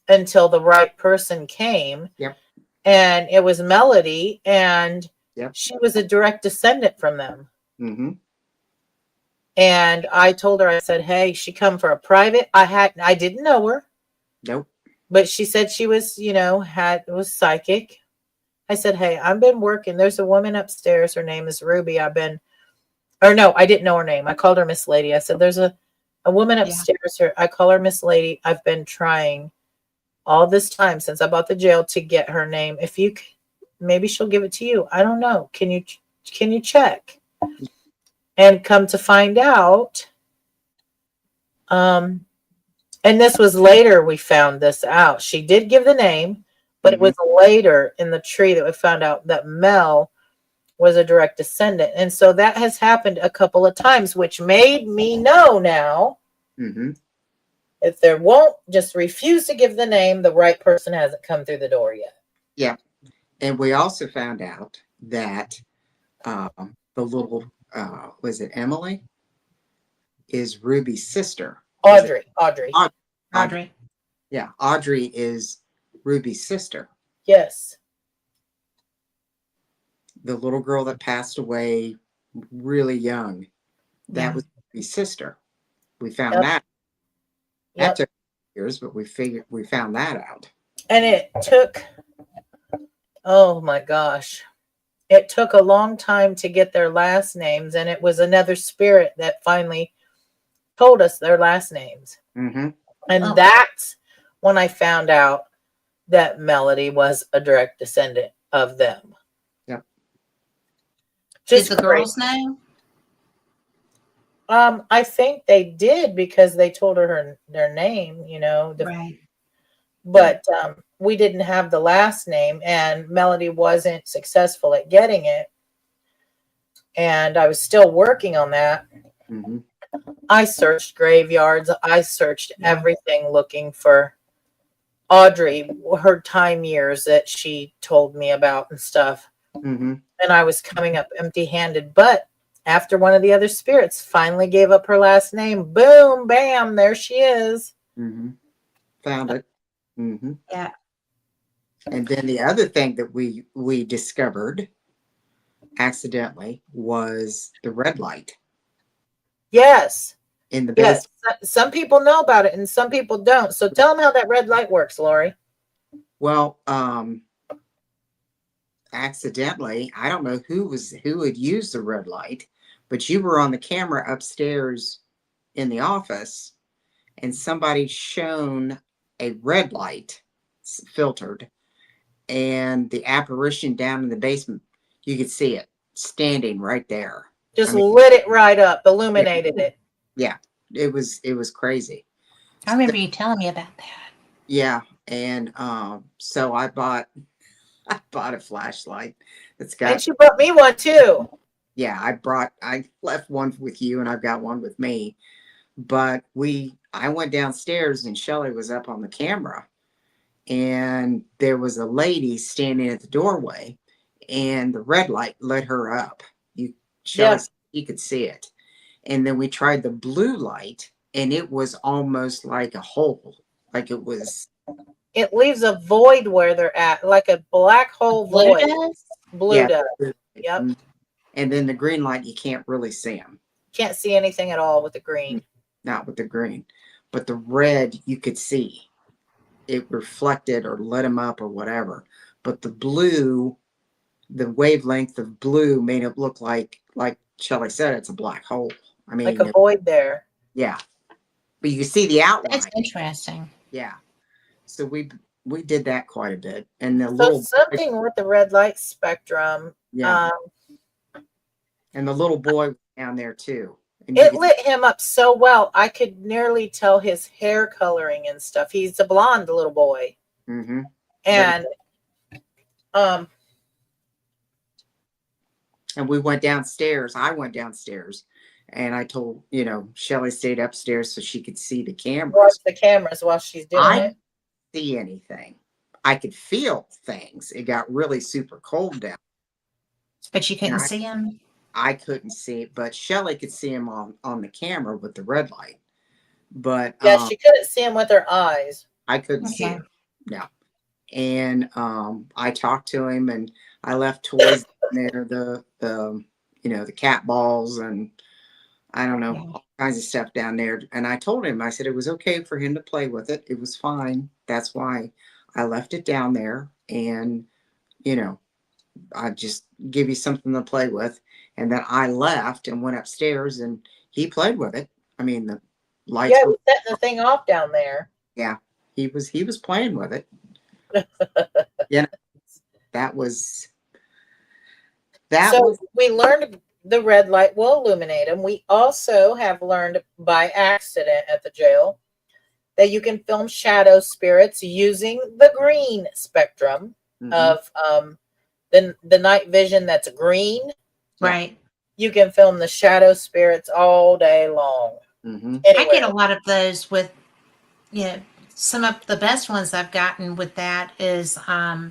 until the right person came. Yep. And it was Melody, and Yep. she was a direct descendant from them. Mm-hmm. And I told her, I said, hey, she come for a private. I didn't know her, Nope. but she said she was, was psychic. I said, hey, I've been working. There's a woman upstairs. Her name is Ruby. I didn't know her name. I called her Miss Lady. I said, there's a woman Yeah. upstairs. I call her Miss Lady. I've been trying all this time since I bought the jail to get her name. If you, maybe she'll give it to you. I don't know. Can you check? And come to find out, and this was later we found this out. She did give the name, but it was later in the tree that we found out that Mel was a direct descendant. And so that has happened a couple of times, which made me know now, Mm-hmm. if there won't just refuse to give the name, the right person hasn't come through the door yet. Yeah. And we also found out that the little, was it Emily? Is Ruby's sister. Audrey. Audrey. Yeah. Audrey is Ruby's sister. Yes. The little girl that passed away really young. That Yeah. was Ruby's sister. We found Yep. that. Yep. That took years, but we found that out. And it took, oh my gosh, it took a long time to get their last names. And it was another spirit that finally told us their last names. Mm-hmm. And Oh. that's when I found out that Melody was a direct descendant of them. Yep. Just Did the girls know? I think they did because they told her their name, Right. but we didn't have the last name, and Melody wasn't successful at getting it. And I was still working on that. Mm-hmm. I searched graveyards. I searched Yeah. everything looking for Audrey, her time years that she told me about and stuff. Mm-hmm. And I was coming up empty-handed. But after one of the other spirits finally gave up her last name, boom, bam, there she is. Mm-hmm. Found it. Mm-hmm. Yeah. And then the other thing that we discovered accidentally was the red light Yes. in the Yes. basement. Some people know about it and some people don't. So tell them how that red light works, Lori. Well, accidentally, I don't know who had used the red light, but you were on the camera upstairs in the office, and somebody shone a red light filtered, and the apparition down in the basement, you could see it standing right there. Just I mean, lit it right up, illuminated it. yeah, it was crazy. I remember you telling me about that. Yeah, and so I bought a flashlight that's And got, she brought me one too. yeah, I left one with you and I've got one with me. But I went downstairs and Shelly was up on the camera, and there was a lady standing at the doorway, and the red light lit her up. Shelly, Yeah. you could see it. And then we tried the blue light, and it was almost like a hole. Like it was, It leaves a void where they're at, like a black hole Blue void. does? Blue yeah. does. Yep. And then the green light, you can't really see them. Can't see anything at all with the green. Not with the green, but the red you could see. It reflected or lit them up or whatever. But the blue, the wavelength of blue made it look like Shelley said, it's a black hole. I mean, Like a void there. yeah. But you can see the outline. That's interesting. Yeah. So we did that quite a bit. And the So little something with the red light spectrum. yeah. And the little boy was down there too. And It lit him up so well. I could nearly tell his hair coloring and stuff. He's a blonde little boy. Mm-hmm. And and we went downstairs. I went downstairs and I told, Shelly stayed upstairs so she could see the cameras. watch the cameras while she's doing I it. didn't see anything. I could feel things. It got really super cold down. But you couldn't see him? I couldn't see it, but Shelly could see him on the camera with the red light. But Yeah, she couldn't see him with her eyes. I couldn't see him. No. And I talked to him, and I left toys in there, the cat balls, and I don't know, all kinds of stuff down there. And I told him, I said it was okay for him to play with it. It was fine. That's why I left it down there, and I just give you something to play with. And then I left and went upstairs, and he played with it. I mean, the lights. Yeah, we set the thing off down there. Yeah, he was playing with it. That was. We learned the red light will illuminate them. We also have learned by accident at the jail that you can film shadow spirits using the green spectrum of the night vision that's green. Right. You can film the shadow spirits all day long. Mm-hmm. I get a lot of those with, some of the best ones I've gotten with that is at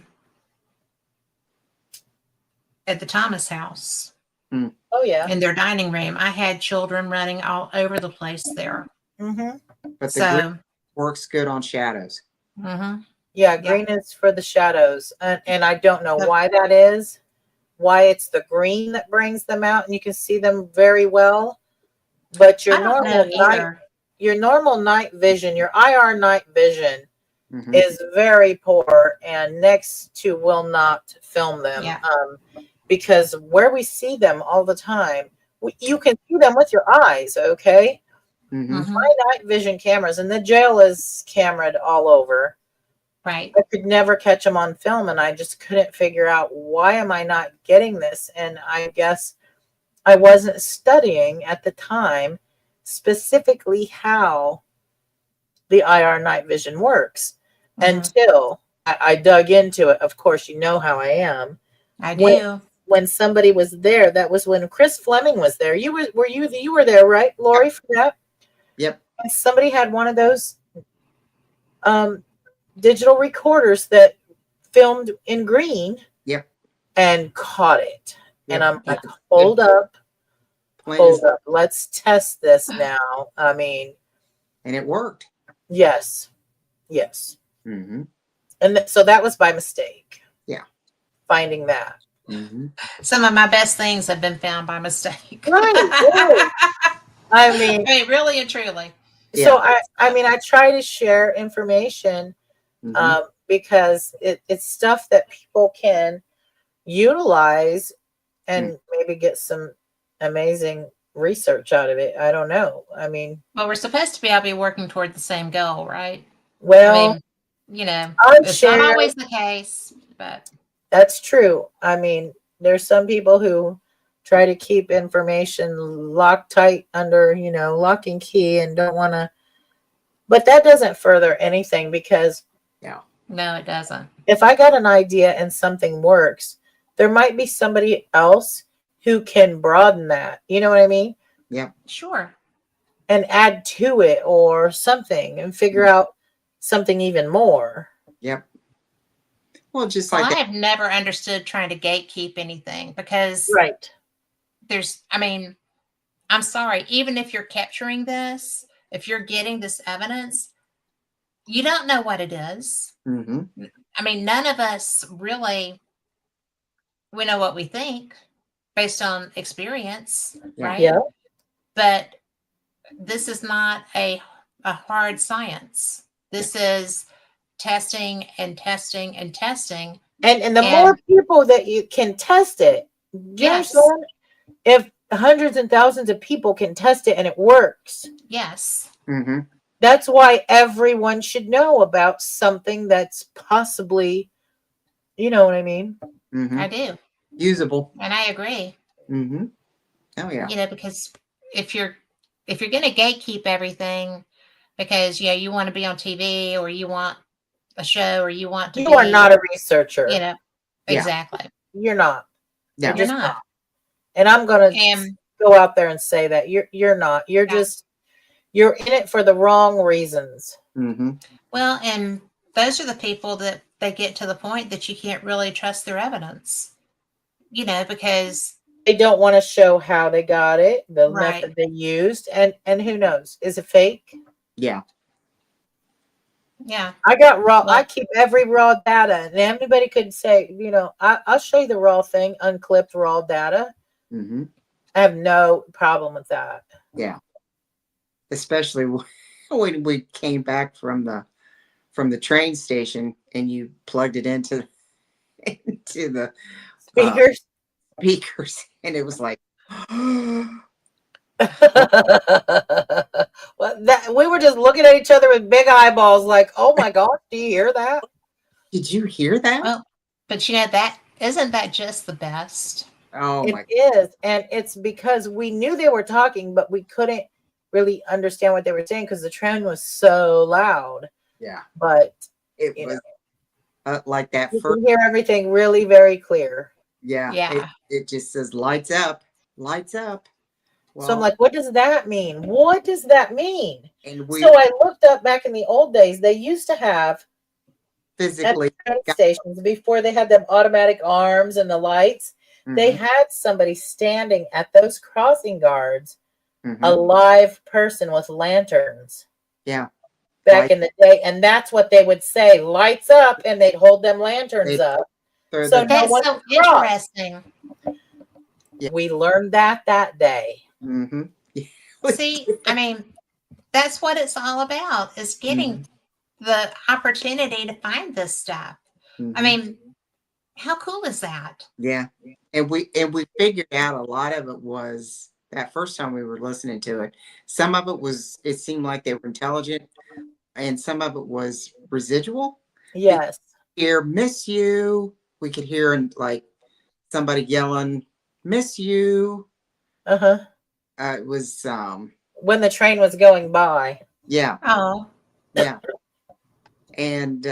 the Thomas house. Oh, yeah. In their dining room. I had children running all over the place there. Mm-hmm. But the green works good on shadows. Mm-hmm. Yeah, green is for the shadows. And I don't know why that is. Why it's the green that brings them out and you can see them very well. But your normal night vision, your IR night vision is very poor and next to will not film them. Yeah. Because where we see them all the time, you can see them with your eyes, okay? Mm-hmm. My night vision cameras, and the jail is cameraed all over. Right. I could never catch them on film, and I just couldn't figure out why am I not getting this. And I guess I wasn't studying at the time specifically how the IR night vision works until I dug into it. Of course, you know how I am. I do. When somebody was there, that was when Chris Fleming was there. You were there, right, Lori, for that? Yep. And somebody had one of those digital recorders that filmed in green. Yep. And caught it. Yep. And I'm like, hold up. Let's test this now. I mean. And it worked. Yes. Yes. Mm-hmm. And so that was by mistake. Yeah. Finding that. Mm-hmm. Some of my best things have been found by mistake. Right. I mean, really and truly. So I try to share information because it's stuff that people can utilize and maybe get some amazing research out of it. I don't know. I mean, well, we're supposed to be working toward the same goal, right? Well, I'm it's not sure always the case, but that's true. I mean, there's some people who try to keep information locked tight under, lock and key and don't want to, but that doesn't further anything because Yeah. no, it doesn't. if I got an idea and something works, there might be somebody else who can broaden that. You know what I mean? Yeah. Sure. And add to it or something and figure out something even more. Yep. Well, just Well, like I that. have never understood trying to gatekeep anything because Right. I'm sorry, even if you're capturing this, if you're getting this evidence, you don't know what it is. Mm-hmm. I mean, none of us really, we know what we think based on experience, Yeah. right? Yeah. But this is not a hard science. This is testing and testing and testing. And the more people that you can test it, Yes. if hundreds and thousands of people can test it and it works, Yes. Mm-hmm. that's why everyone should know about something that's possibly, you know what I mean? Mm-hmm. I do. Usable. And I agree. Mm-hmm. Oh yeah. Because if you're going to gatekeep everything because you want to be on TV or you want a show or you want to You are not a researcher. Yeah. Exactly. You're not. Yeah. You're You're just not. And I'm gonna And go out there and say that you're not. You're just you're in it for the wrong reasons. Mm-hmm. well, and those are the people that they get to the point that you can't really trust their evidence. Because They don't want to show how they got it, the Right. method they used, and who knows? Is it fake? Yeah. yeah, I got raw. Well- I keep every raw data, and anybody could say, I'll show you the raw thing, unclipped raw data. Mm-hmm. I have no problem with that. Yeah. Especially when we came back from the train station and you plugged it into the Speakers. speakers, and it was like, Well, we were just looking at each other with big eyeballs, like, "Oh my gosh, do you hear that?" did you hear that? well, but that isn't that just the best? Oh my! It is, and it's because we knew they were talking, but we couldn't really understand what they were saying because the train was so loud. Yeah. But It was like that you first. can hear everything really very clear. Yeah. Yeah. It just says lights up, lights up. So I'm like, what does that mean? What does that mean? and So I looked up back in the old days, they used to have physically at train stations before they had them automatic arms and the lights. They Mhm, had somebody standing at those crossing guards, mhm. a live person with lanterns. Yeah. Back in the day, and that's what they would say, lights up, and they'd hold them lanterns They'd up. throw So the- no That's one so could cross. interesting. Yeah. We learned that day. Mhm. See, I mean, that's what it's all about is getting the opportunity to find this stuff. I Mhm. mean, how cool is that? Yeah, and we figured out a lot of it was that first time we were listening to it. Some of it was it seemed like they were intelligent, and some of it was residual. Yes. Hear "miss you," we could hear like somebody yelling "miss you." Uh-huh. It was When the train was going by. yeah, Oh, yeah, and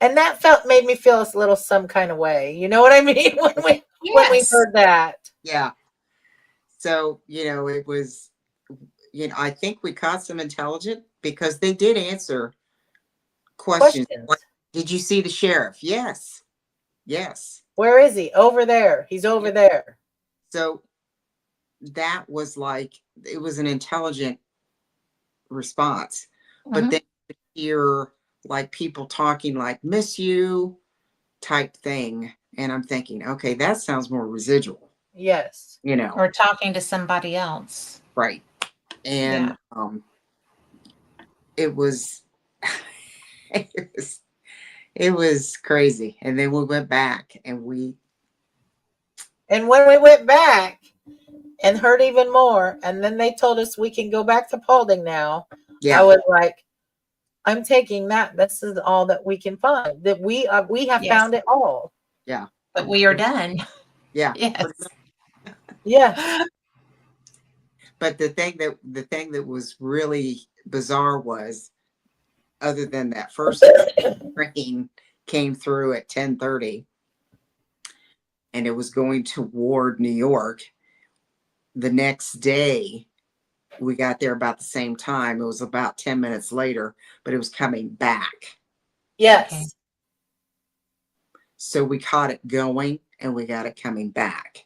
And that made me feel a little some kind of way. You know what I mean? when we yes. heard that. yeah. So it was I think we caught some intelligent because they did answer questions. Like, did you see the sheriff? Yes. Yes. Where is he? Over there. He's over there. So that was like it was an intelligent response. But Mhm. then you hear like people talking like "miss you" type thing. And I'm thinking, okay, that sounds more residual, Yes. Or talking to somebody else. right. And it was it was crazy. And then we went back and when we went back and heard even more, and then they told us we can go back to Paulding now. yeah. I was like, I'm taking that. This is all that we can find. That we have Yes. found it all. Yeah. But we are done. Yeah. Yes. Yes. But the thing that was really bizarre was, other than that first train came through at 10:30 and it was going toward New York, the next day we got there about the same time. It was about 10 minutes later, but it was coming back. Yes. Okay. So we caught it going and we got it coming back.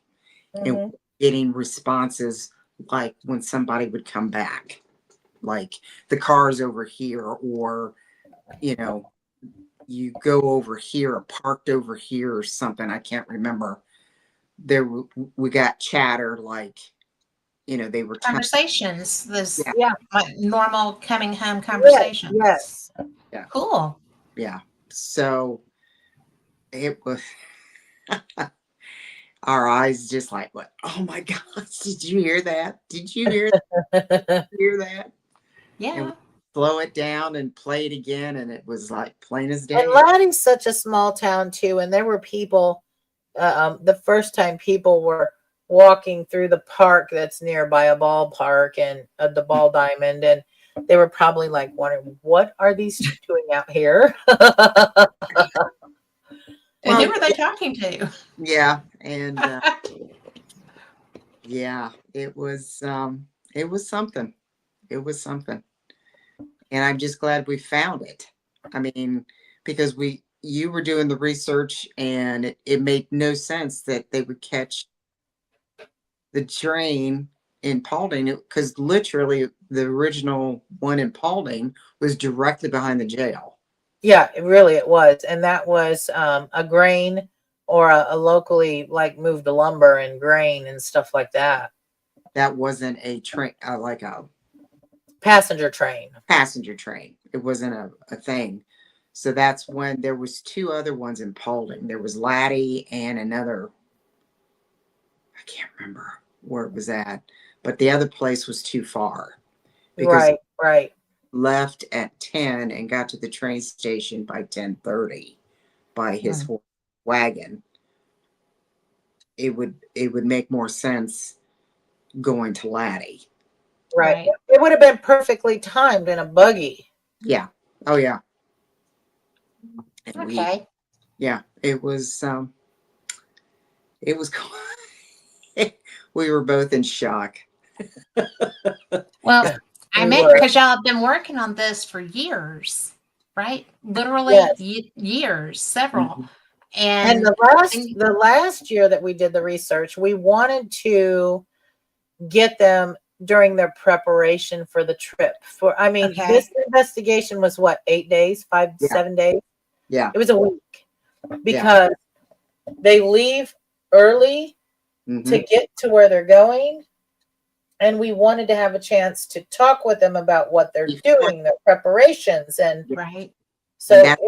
And Mhm. getting responses like when somebody would come back, like the car's over here, or, you know, you go over here or parked over here or something. I can't remember. We got chatter, like, you know, they were Conversations. This Yeah. Yeah. like normal coming home Yes. conversations. Yes. Yeah. Cool. Yeah. So it was our eyes just like, what? Oh my gosh, did you hear that? Did you hear that? Yeah. And we slow it down and play it again, and it was like plain as day. And Laddie's such a small town too, and there were people. The first time people were walking through the park that's nearby a ballpark and the ball diamond, and they were probably like wondering, what are these two doing out here? And Well, who were they talking to? Yeah. And yeah, it was something. It was something. And I'm just glad we found it. I mean, because you were doing the research, and it made no sense that they would catch the train in Paulding, because literally the original one in Paulding was directly behind the jail. Yeah, it was, and that was a grain or a locally like moved lumber and grain and stuff like that. That wasn't a train, like a Passenger train. passenger train. It wasn't a thing. So that's when there was two other ones in Paulding. There was Laddie and another, I can't remember where it was at, but the other place was too far, because Right. left at 10 and got to the train station by 10:30 by his wagon. It would make more sense going to Laddie. Right. It would have been perfectly timed in a buggy. Yeah. Oh yeah. And Okay. it was we were both in shock. Well, I We meant were. because y'all have been working on this for years, right? Literally Yes. years, several. Mhm. And And the last year that we did the research, we wanted to get them during their preparation for the trip. Okay. This investigation was what, 8 days, Yeah. 7 days? Yeah. It was a week, because they leave early Mhm. to get to where they're going. And we wanted to have a chance to talk with them about what they're doing, their preparations. And right. so And that's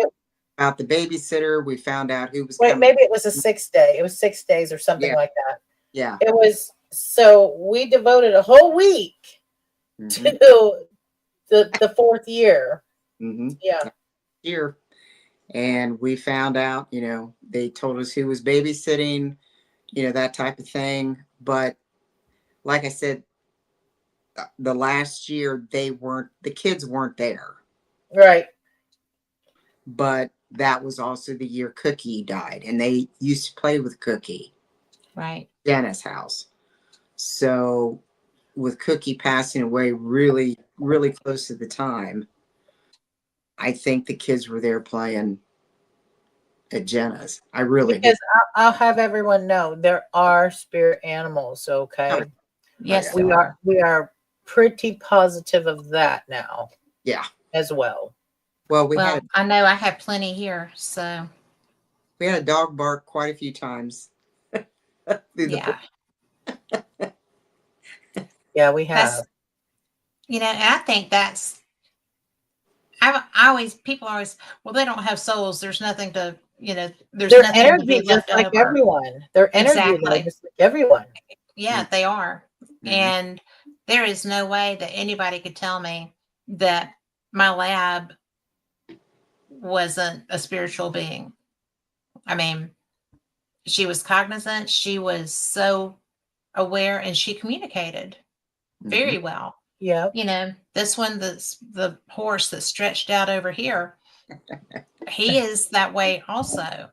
about the babysitter. We found out who was coming. maybe it was a 6 day. It was 6 days or something like that. Yeah. It was, so we devoted a whole week Mhm. to the fourth year. Mhm. Yeah. Here. And we found out, they told us who was babysitting, that type of thing. But like I said, the last year the kids weren't there. Right. But that was also the year Cookie died, and they used to play with Cookie. Right. Dennis' house. So with Cookie passing away really, really close to the time, I think the kids were there playing at Jenna's. I really Because I'll have everyone know there are spirit animals. Okay. Yes, yeah. there We are pretty positive of that now. Yeah. As well. Well, I know I have plenty here, so we had a dog bark quite a few times. yeah. Yeah, we have. And I think that's people always, well, they don't have souls. There's nothing to, there's Their nothing to energy be just left like over. everyone. Their energy Exactly. just like everyone. Yeah, they are. Mhm. And there is no way that anybody could tell me that my lab wasn't a spiritual being. I mean, she was cognizant, she was so aware, and she communicated very well. Yep. You know, this one, the horse that stretched out over here, he is that way also.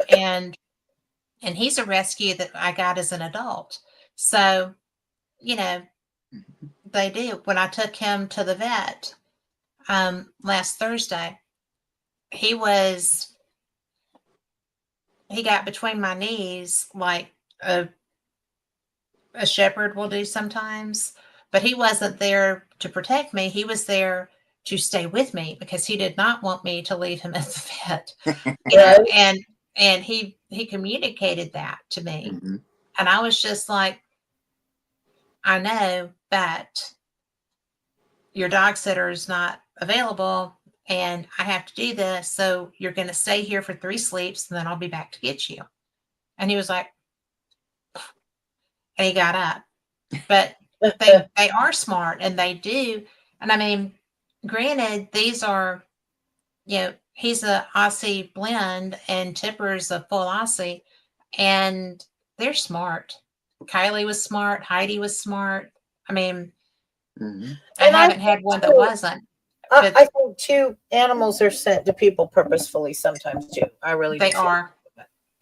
And he's a rescue that I got as an adult. So, you know, they do. When I took him to the vet last Thursday, he got between my knees like a shepherd will do sometimes, but he wasn't there to protect me. He was there to stay with me because he did not want me to leave him at the vet. You know, and he communicated that to me. Mm-hmm. And I was just like, I know that your dog sitter is not available and I have to do this. So you're going to stay here for 3 sleeps and then I'll be back to get you. And he was like, and he got up. But they are smart and they do. And I mean, granted, these are, you know, he's a Aussie blend and Tipper's a full Aussie, and they're smart. Kylie was smart. Heidi was smart. I mean, I haven't had one that wasn't. I think too, animals are sent to people purposefully sometimes too. I really They do. are.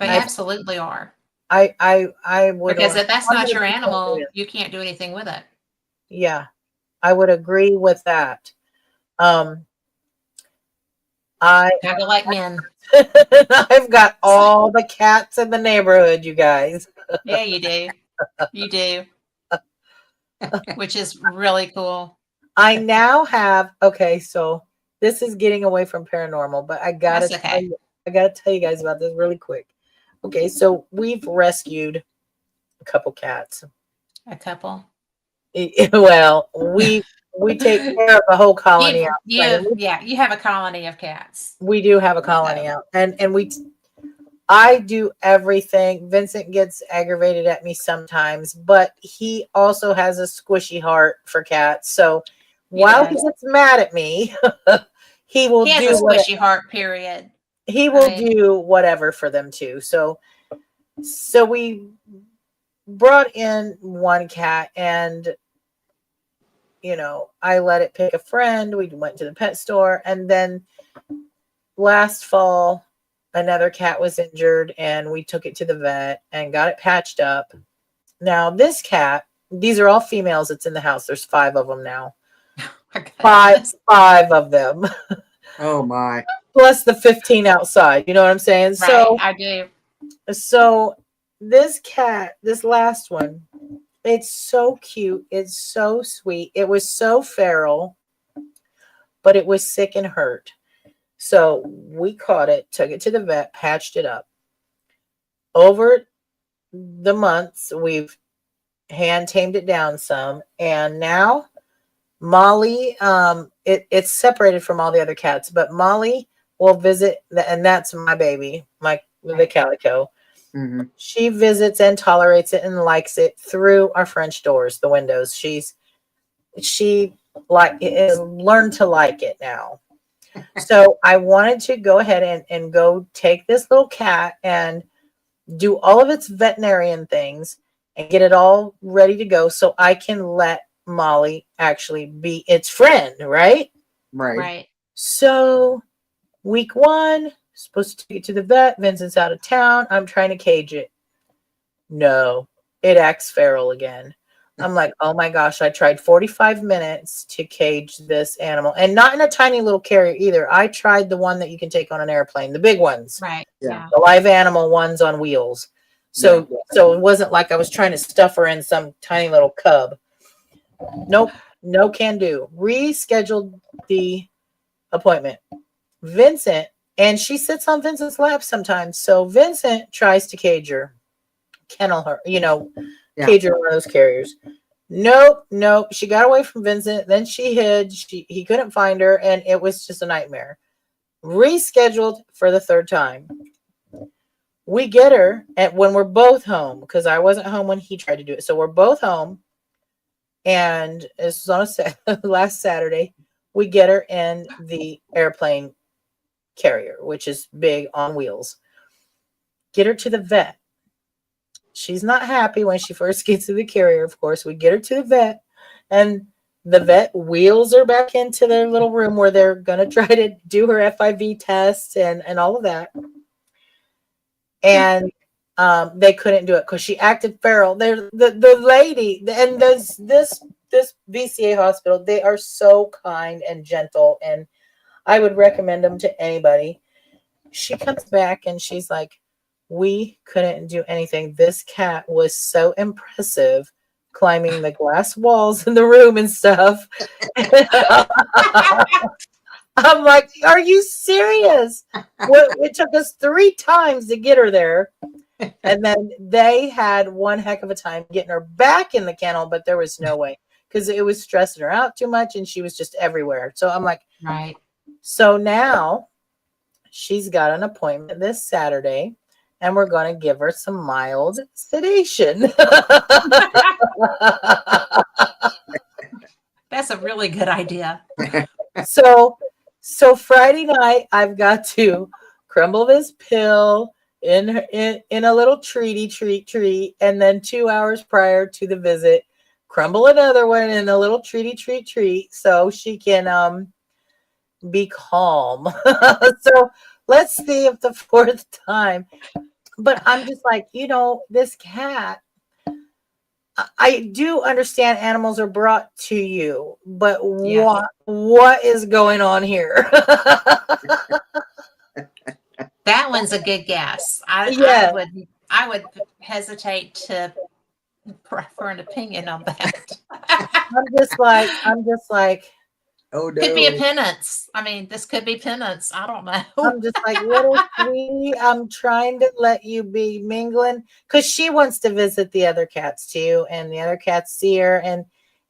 They absolutely are. I would, because if that's not your 100% animal, agree. you can't do anything with it. Yeah, I would agree with that. I Kind of like men. I've got all the cats in the neighborhood, you guys. Yeah, you do. You do. Which is really cool. I now have, okay, so this is getting away from paranormal, but I gotta That's okay. tell you guys about this really quick. Okay, so we've rescued a couple cats. A couple. Well, we take care of a whole colony outside. You have a colony of cats. We do have a colony out, and I do everything. Vincent gets aggravated at me sometimes, but he also has a squishy heart for cats. So while he gets mad at me, he has a squishy heart, period. He will do whatever for them too. So we brought in one cat, and I let it pick a friend. We went to the pet store, and then last fall another cat was injured and we took it to the vet and got it patched up. Now this cat, these are all females that's in the house. There's 5 of them now. Five of them. Oh my. Plus the 15 outside. You know what I'm saying? Right, so I do. So this cat, this last one, it's so cute. It's so sweet. It was so feral, but it was sick and hurt. So we caught it, took it to the vet, patched it up. Over the months, we've hand tamed it down some. And now Molly, it's separated from all the other cats, but Molly will visit, and that's my baby, the calico. Mm-hmm. She visits and tolerates it and likes it through our French doors, the windows. She has learned to like it now. So I wanted to go ahead and go take this little cat and do all of its veterinarian things and get it all ready to go so I can let Molly actually be its friend, right? Right. So week 1, supposed to take it to the vet. Vincent's out of town. I'm trying to cage it. No, it acts feral again. I'm like, oh my gosh, I tried 45 minutes to cage this animal, and not in a tiny little carrier either. I tried the one that you can take on an airplane, the big ones. Right. Yeah. The live animal ones on wheels. So it wasn't like I was trying to stuff her in some tiny little cub. Nope, no can do. Rescheduled the appointment. Vincent, and she sits on Vincent's lap sometimes. So Vincent tries to cage her, kennel her, cage her in one of those carriers. Nope. She got away from Vincent. Then she hid. He couldn't find her, and it was just a nightmare. Rescheduled for the 3rd time. We get her when we're both home, because I wasn't home when he tried to do it. So we're both home, and this was on last Saturday. We get her in the airplane carrier, which is big on wheels. Get her to the vet. She's not happy when she first gets to the carrier, of course. We get her to the vet, and the vet wheels her back into their little room where they're going to try to do her FIV tests and all of that. And they couldn't do it because she acted feral. The lady and this VCA hospital, they are so kind and gentle, and I would recommend them to anybody. She comes back and she's like, we couldn't do anything. This cat was so impressive, climbing the glass walls in the room and stuff. I'm like, are you serious? It took us 3 times to get her there. And then they had one heck of a time getting her back in the kennel, but there was no way because it was stressing her out too much and she was just everywhere. So I'm like, Right. So now she's got an appointment this Saturday and we're going to give her some mild sedation. That's a really good idea. So Friday night, I've got to crumble this pill in a little treat, and then 2 hours prior to the visit, crumble another one in a little treat, so she can be calm. So let's see if the 4th time. But I'm just like, this cat. I do understand animals are brought to you, but what is going on here? That one's a good guess. I would hesitate to for an opinion on that. I'm just like, Oh no. Could be a penance. I mean, this could be penance. I don't know. I'm just like, little sweetie, I'm trying to let you be mingling because she wants to visit the other cats too, and the other cats see her,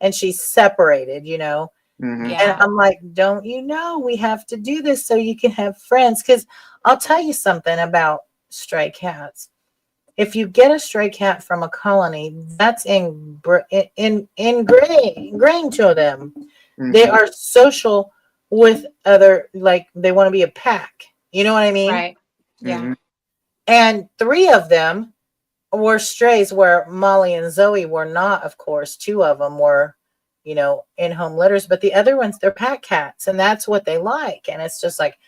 and she's separated, Mm-hmm. Yeah. And I'm like, don't you know we have to do this so you can have friends? Because I'll tell you something about stray cats. If you get a stray cat from a colony, that's ingrained to them. Mm-hmm. They are social with other, like they want to be a pack. You know what I mean? Right. Yeah. Mm-hmm. And 3 of them were strays where Molly and Zoe were not, of course. 2 of them were, in-home litters, but the other ones, they're pack cats, and that's what they like. And it's just like,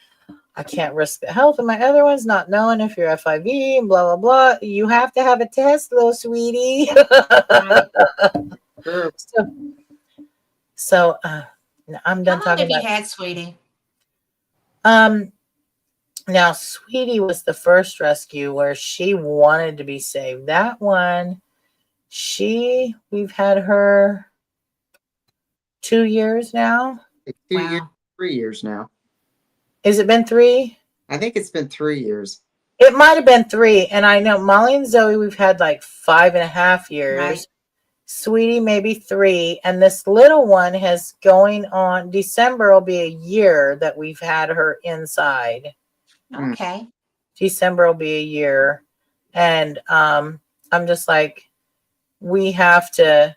I can't risk the health of my other ones, not knowing if you're FIV and blah, blah, blah. You have to have a test, little sweetie. Sure. So I'm done How long talking have you about. had, sweetie? Now Sweetie was the first rescue where she wanted to be saved. That one, we've had her 2 years now. It's 2 Wow. years, 3 years now. Has it been 3? I think it's been 3 years. It might have been 3. And I know Molly and Zoe, we've had like 5.5 years. Right. Sweetie, maybe 3. And this little one has going on December will be a year that we've had her inside. Okay. December will be a year. And I'm just like, we have to,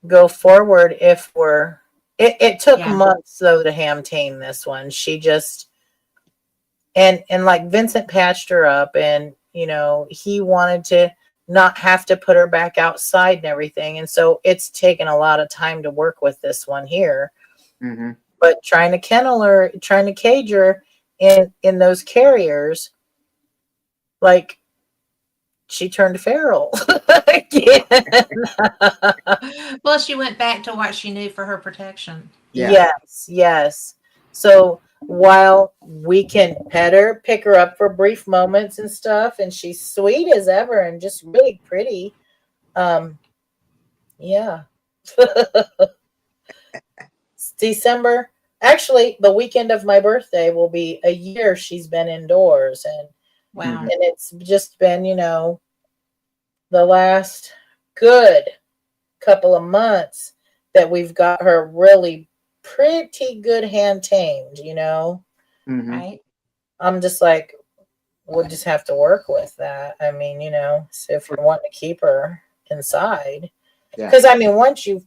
go forward if it took months though to ham tame this one. She just and like Vincent patched her up, and he wanted to not have to put her back outside and everything, and so it's taken a lot of time to work with this one here. Mm-hmm. But trying to kennel her, trying to cage her in those carriers, like she turned feral again. Well, she went back to what she knew for her protection. Yeah. Yes. So while we can pet her, pick her up for brief moments and stuff, and she's sweet as ever and just really pretty. Yeah. December. Actually, the weekend of my birthday will be a year she's been indoors, and Wow. and it's just been, the last good couple of months that we've got her really pretty good hand tamed, Mm-hmm. Right. I'm just like, we'll just have to work with that. I mean, so if you're wanting to keep her inside, Yeah. because I mean, once you've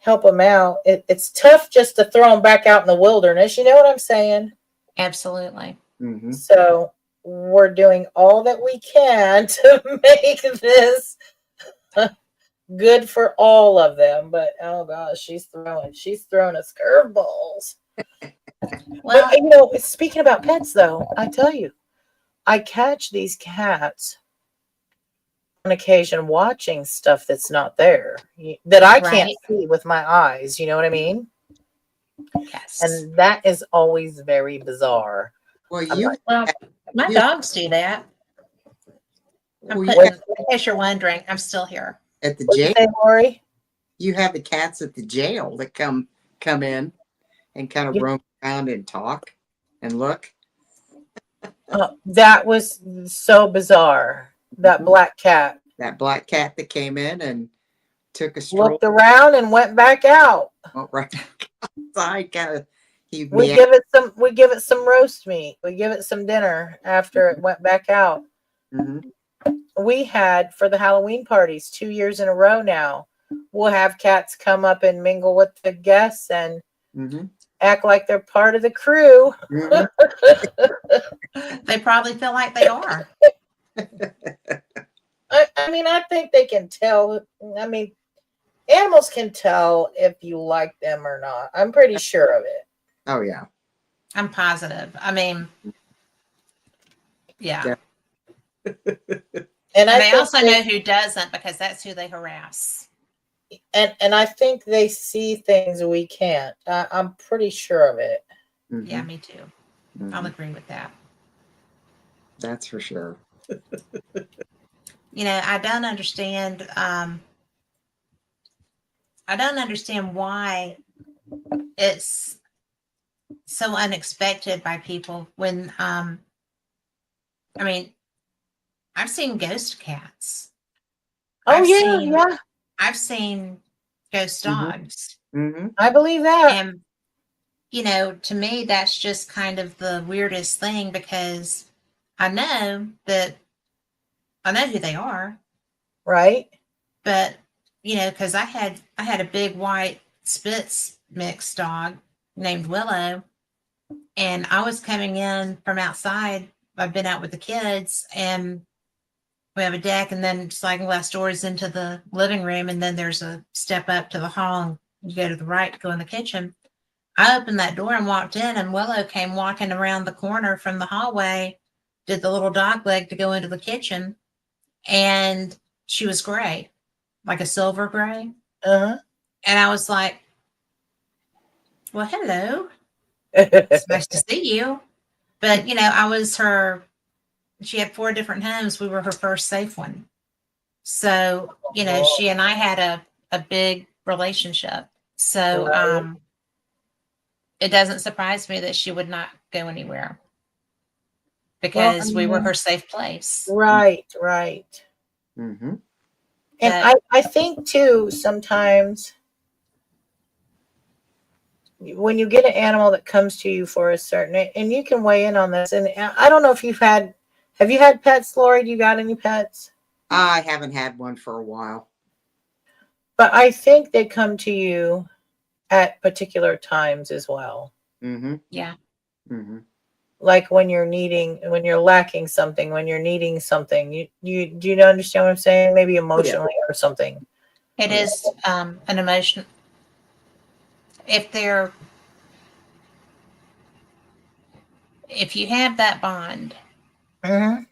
help them out. It's tough just to throw them back out in the wilderness. You know what I'm saying? Absolutely. Mm-hmm. So we're doing all that we can to make this good for all of them. But oh gosh, she's throwing us curveballs. Well, But speaking about pets, though, I tell you, I catch these cats on occasion watching stuff that's not there, that I can't right. see with my eyes. You know what I mean? Yes. And that is always very bizarre. Well, I'm you like, Well, my you dogs do that. I'm well, putting, in case you're wondering, I'm still here. at the what you jail. say, Lori? You have the cats at the jail that come in and kind of Yeah. roam around and talk and look. That was so bizarre. That Mhm. black cat That black cat that came in and took a stroll. looked around and went back out. Went right outside. Kind of he We meowed. give it some roast meat. We give it some dinner after it went back out. Mm-hmm. We had for the Halloween parties 2 years in a row now. We'll have cats come up and mingle with the guests and Mm-hmm. act like they're part of the crew. Mm-hmm. They probably feel like they are. I mean, I think they can tell. I mean, animals can tell if you like them or not. I'm pretty sure of it. Oh yeah. I'm positive. I mean, yeah. And And I they think also know who doesn't because that's who they harass. and I think they see things we can't. I'm pretty sure of it. Mm-hmm. Yeah, me too. Mm-hmm. I'll agree with that. That's for sure. I don't understand. I don't understand why it's so unexpected by people when, I mean, I've seen ghost cats. Oh I've yeah, seen, yeah. I've seen ghost Mm-hmm. dogs. Mm-hmm. I believe that. And, to me, that's just kind of the weirdest thing because I know who they are, Right? but, because I had a big white Spitz mixed dog named Willow, and I was coming in from outside. I've been out with the kids, and we have a deck, and then sliding glass doors into the living room, and then there's a step up to the hall, and you go to the right to go in the kitchen. I opened that door and walked in, and Willow came walking around the corner from the hallway, did the little dog leg to go into the kitchen, and she was gray, like a silver gray. Uh-huh. And I was like, well, hello. It's nice to see you. But, I was she had 4 different homes. We were her first safe one. So, she and I had a big relationship. So, Right. it doesn't surprise me that she would not go anywhere Well, because we were her safe place. right. Mm-hmm. And But I think too, sometimes when you get an animal that comes to you for a certain, and you can weigh in on this, and I don't know if have you had pets, Lori? Do you got any pets? I haven't had one for a while. But I think they come to you at particular times as well. Mm-hmm. yeah, Mm-hmm. Like when you're lacking something, when you're needing something. You do you understand what I'm saying? Maybe emotionally or something. it is an emotion. If you have that bond, Mm-hmm.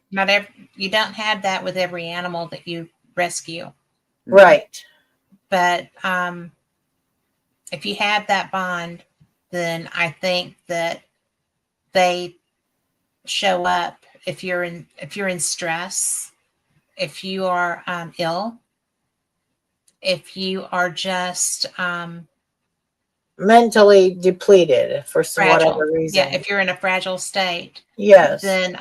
you don't have that with every animal that you rescue. Right. But if you have that bond, then I think that they show up if you're in stress, if you are ill, if you are just Mentally depleted for fragile. whatever reason. Yeah, if you're in a fragile state, Yes. then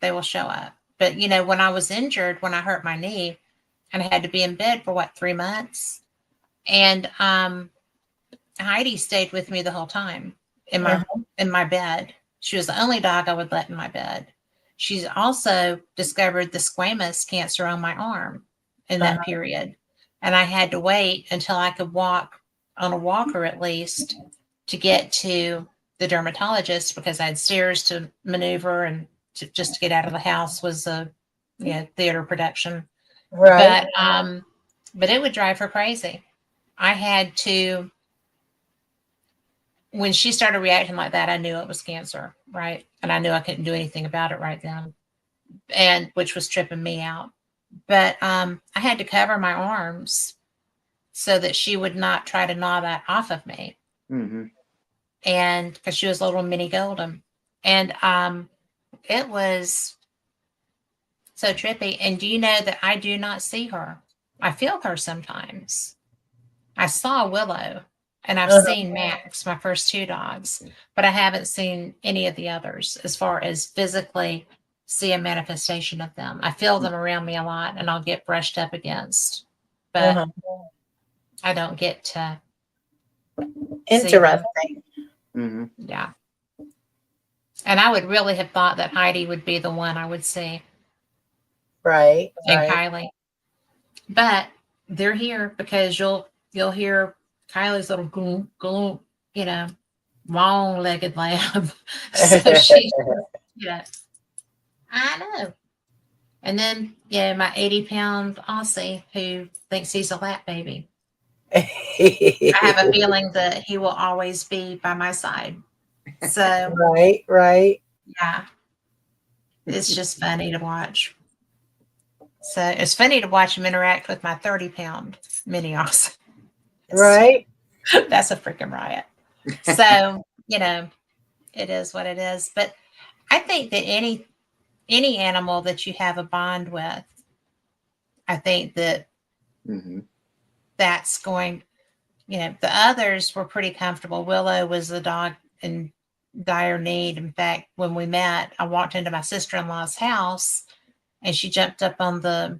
they will show up. But when I was injured, when I hurt my knee, and I had to be in bed for 3 months, and Heidi stayed with me the whole time in my bed. She was the only dog I would let in my bed. She's also discovered the squamous cancer on my arm in that period. and I had to wait until I could walk on a walker at least to get to the dermatologist because I had stairs to maneuver and just to get out of the house was a theater production. Right. But it would drive her crazy. I had to, when she started reacting like that, I knew it was cancer, right? And I knew I couldn't do anything about it right then, and which was tripping me out. But I had to cover my arms so that she would not try to gnaw that off of me. Mm-hmm. And because she was a little mini golden, and it was so trippy. And do you know that I do not see her? I feel her sometimes. I saw Willow and I've Uh-huh. seen Max, my first two dogs, but I haven't seen any of the others as far as physically see a manifestation of them. I feel them around me a lot and I'll get brushed up against, but Uh-huh. I don't get to see them. Interesting. Mm-hmm. Yeah. And I would really have thought that Heidi would be the one I would see Right. and Right. Kylie. But they're here because you'll hear Kylie's little gloom, gloom, long-legged lab. So she, I know. And then, my 80-pound Aussie who thinks he's a lap baby. I have a feeling that he will always be by my side. So, Right. Right. yeah, it's just funny to watch. So it's funny to watch him interact with my 30-pound mini Aussie. Right. That's a freaking riot. So, it is what it is. But I think that any animal that you have a bond with, I think that Mm-hmm. that's going, the others were pretty comfortable. Willow was the dog in dire need. In fact, when we met, I walked into my sister-in-law's house and she jumped up on the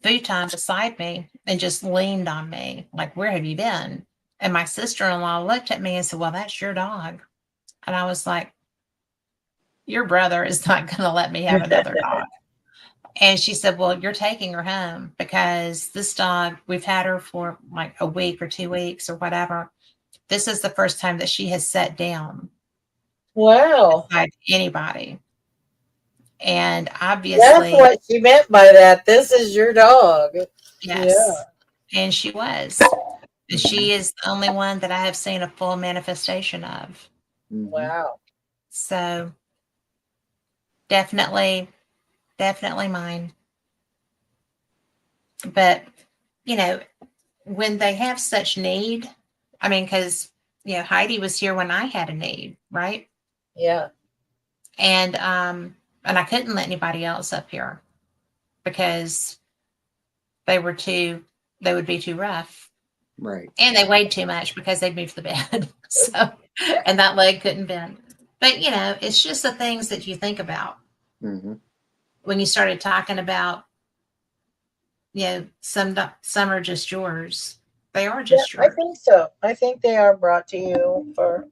futon beside me and just leaned on me like, where have you been? And my sister-in-law looked at me and said, well, that's your dog. And I was like, your brother is not going to let me have another dog. And she said, well, you're taking her home because this dog, we've had her for like a week or 2 weeks or whatever. This is the first time that she has sat down Wow. beside anybody. And That's obviously, what she meant by that. This is your dog. yes. And she was. And she is the only one that I have seen a full manifestation of. Mm-hmm. Wow. So definitely mine. But, when they have such need, I mean, because, Heidi was here when I had a need, right? Yeah. And I couldn't let anybody else up here because they would be too rough. Right. And they weighed too much because they'd moved the bed. So, and that leg couldn't bend. But, it's just the things that you think about Mm-hmm. when you started talking about, some are just yours. They are Yeah, just I yours. think so. I think they are brought to you for.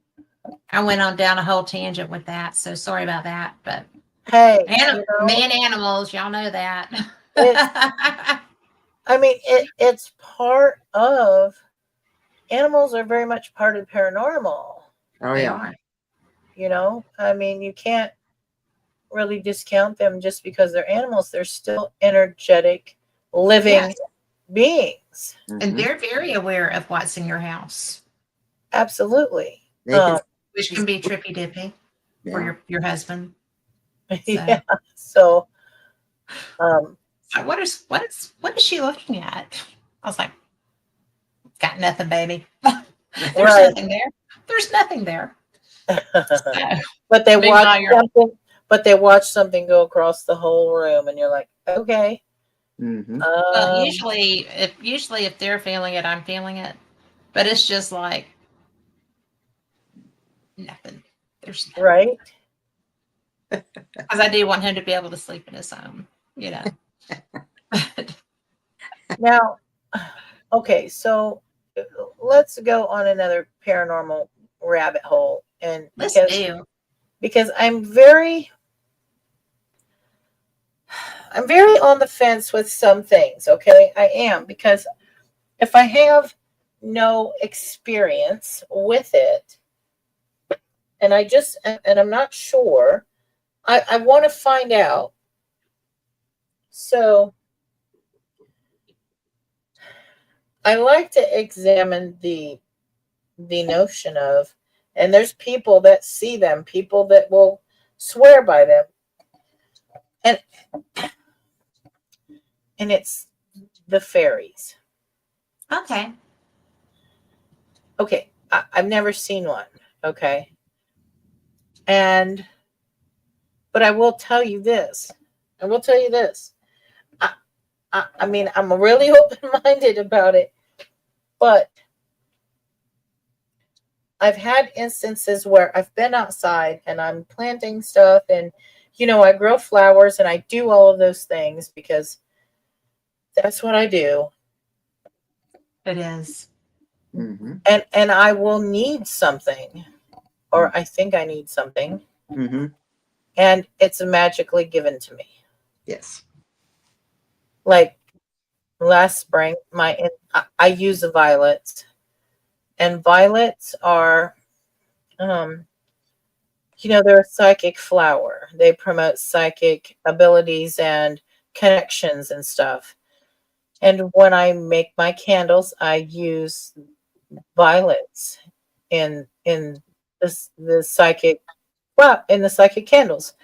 I went on down a whole tangent with that, so sorry about that. But Hey, me and animals, y'all know that. I mean, it's part of. Animals are very much part of paranormal. Oh They yeah. are. I mean, you can't really discount them just because they're animals. They're still energetic, living Yes. beings. Mm-hmm. And they're very aware of what's in your house, Absolutely. They can, which can be trippy dippy for yeah. your husband. Yeah. So, So what is she looking at? I was like, got nothing, baby. There's right. nothing there. There's nothing there. So, but they watch meanwhile, you're something. But they watch something go across the whole room, and you're like, okay. Mm-hmm. well, usually if they're feeling it, I'm feeling it. But it's just like nothing. There's nothing. Right. Because I do want him to be able to sleep in his home, Now, okay, so let's go on another paranormal rabbit hole, and Let's do. because I'm very I'm very on the fence with some things. Okay, I am, because if I have no experience with it, and I'm not sure, I want to find out. So I like to examine the notion of, and there's people that see them, people that will swear by them, and it's the fairies. Okay. Okay, I've never seen one. Okay, but I will tell you this. I will tell you this. I mean, I'm really open-minded about it, but I've had instances where I've been outside and I'm planting stuff, and I grow flowers and I do all of those things because that's what I do. It is. Mm-hmm. And I will need something, or I think I need something, Mm-hmm. and it's magically given to me. Yes. Like last spring, I use the violets, and violets are, they're a psychic flower. They promote psychic abilities and connections and stuff. And when I make my candles, I use violets in the psychic, well, in the psychic candles.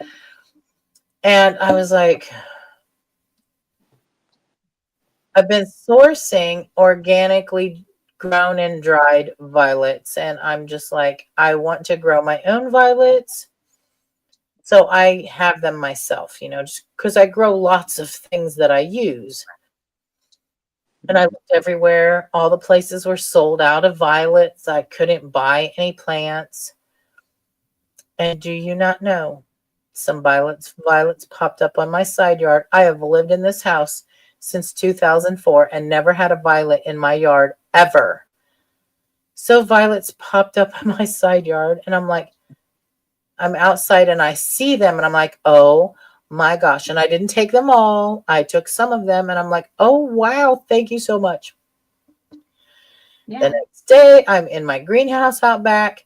And I was like, I've been sourcing organically grown and dried violets, and I'm just like, I want to grow my own violets. So I have them myself, just because I grow lots of things that I use. And I looked everywhere. All the places were sold out of violets. I couldn't buy any plants. And do you not know? Some violets popped up on my side yard. I have lived in this house since 2004 and never had a violet in my yard ever. So violets popped up on my side yard, and I'm like, I'm outside and I see them and I'm like, oh my gosh. And I didn't take them all. I took some of them and I'm like, oh wow, thank you so much. Yeah. The next day, I'm in my greenhouse out back,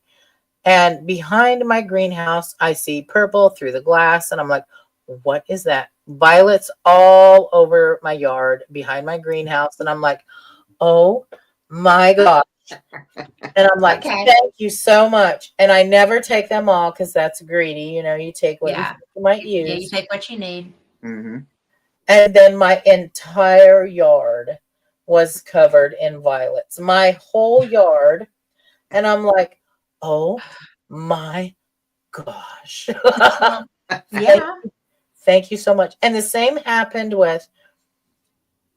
and behind my greenhouse, I see purple through the glass, and I'm like, what is that? Violets all over my yard behind my greenhouse, and I'm like, oh my gosh. And I'm like, Okay. thank you so much. And I never take them all because that's greedy. You take what Yeah. you might Yeah, you use. take what you need. Mm-hmm. And then my entire yard was covered in violets. My whole yard. And I'm like, oh my gosh. Yeah. Thank you so much. And the same happened with,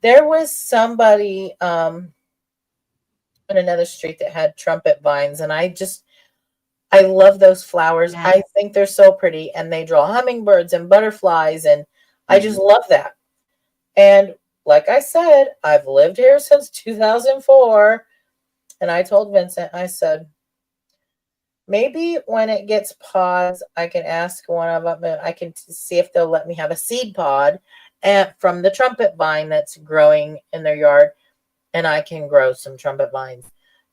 there was somebody in another street that had trumpet vines, and I love those flowers. Yeah. I think they're so pretty, and they draw hummingbirds and butterflies, and I just love that. And like I said, I've lived here since 2004, and I told Vincent, I said, maybe when it gets pods, I can ask one of them, I can see if they'll let me have a seed pod from the trumpet vine that's growing in their yard, and I can grow some trumpet vines.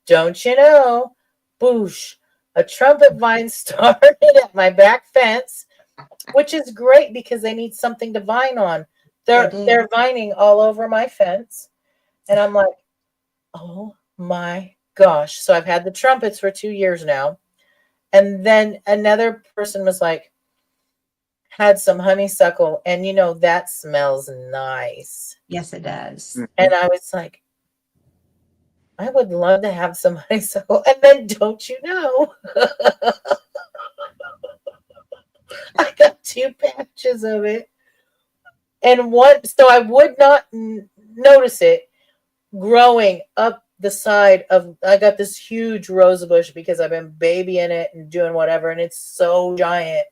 Don't you know, boosh, a trumpet vine started at my back fence, which is great because they need something to vine on. They're vining all over my fence, and I'm like, oh my gosh. So I've had the trumpets for 2 years now. And then another person was like, had some honeysuckle, and that smells nice. Yes, it does. Mm-hmm. And I was like, I would love to have some honeysuckle. And then don't you know, I got 2 patches of it. And so I would not notice it growing up the side of, I got this huge rose bush because I've been babying it and doing whatever, and it's so giant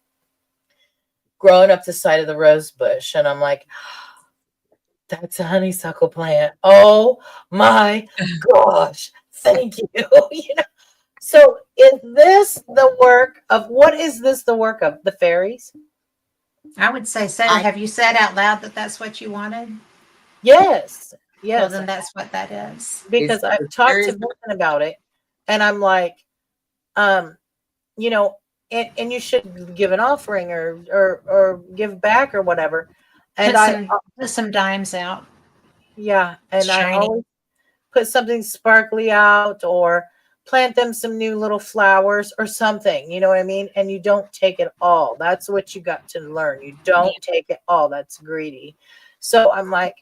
growing up the side of the rose bush. And I'm like, that's a honeysuckle plant. Oh my gosh. Thank you. So is this the work of, what is this the work of? The fairies? I would say so. I Have you said out loud that that's what you wanted? Yes, Well, yes, then that's what that is. is because I've talked to serious. Vincent about it, and I'm like, um, you know, and you should give an offering or give back or whatever. And Put some dimes out. yeah, and I Shiny. always put something sparkly out or plant them some new little flowers or something, you know what I mean? And you don't take it all. That's what you got to learn. You don't take it all. That's greedy. So I'm like,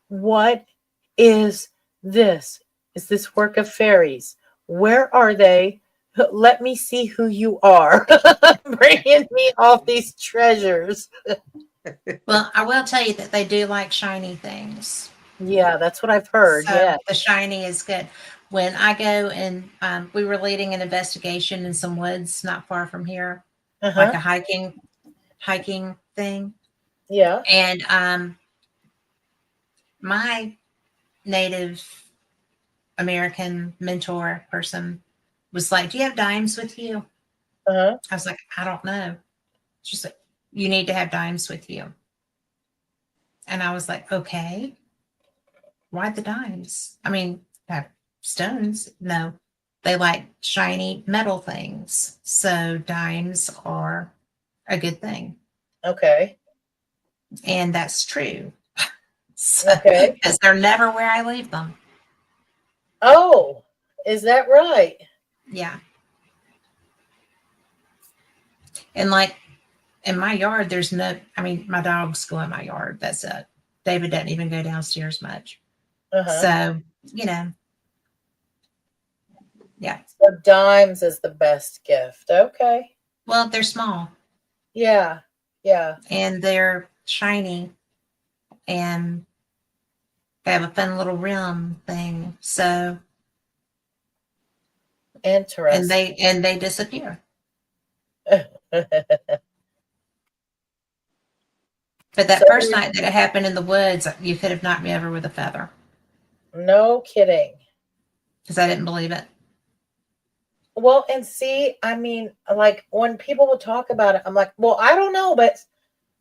what is this? Is this work of fairies? Where are they? Let me see who you are. Bringing me all these treasures. Well, I will tell you that they do like shiny things. Yeah, that's what I've heard. So Yeah. the shiny is good. When I go and we were leading an investigation in some woods not far from here, like Uh-huh. a hiking thing. Yeah. And my Native American mentor person was like, "Do you have dimes with you?" Uh-huh. I was like, "I don't know." She's like, "You need to have dimes with you." And I was like, "Okay, why the dimes? I mean, have stones? No, they like shiny metal things. So dimes are a good thing." Okay. And that's true. So, Okay. because they're never where I leave them. Oh, is that right? Yeah. And like in my yard, there's no, I mean, my dogs go in my yard. That's it. David doesn't even go downstairs much. Uh-huh. So, you know, yeah. So dimes is the best gift. Okay. Well, they're small Yeah. Yeah. and they're shiny and they have a fun little rim thing. So, Interesting. and they disappear. But that So first night that it happened in the woods, you could have knocked me over with a feather no kidding. because I didn't believe it. Well, and see, I mean, like when people would talk about it, I'm like, well, I don't know, but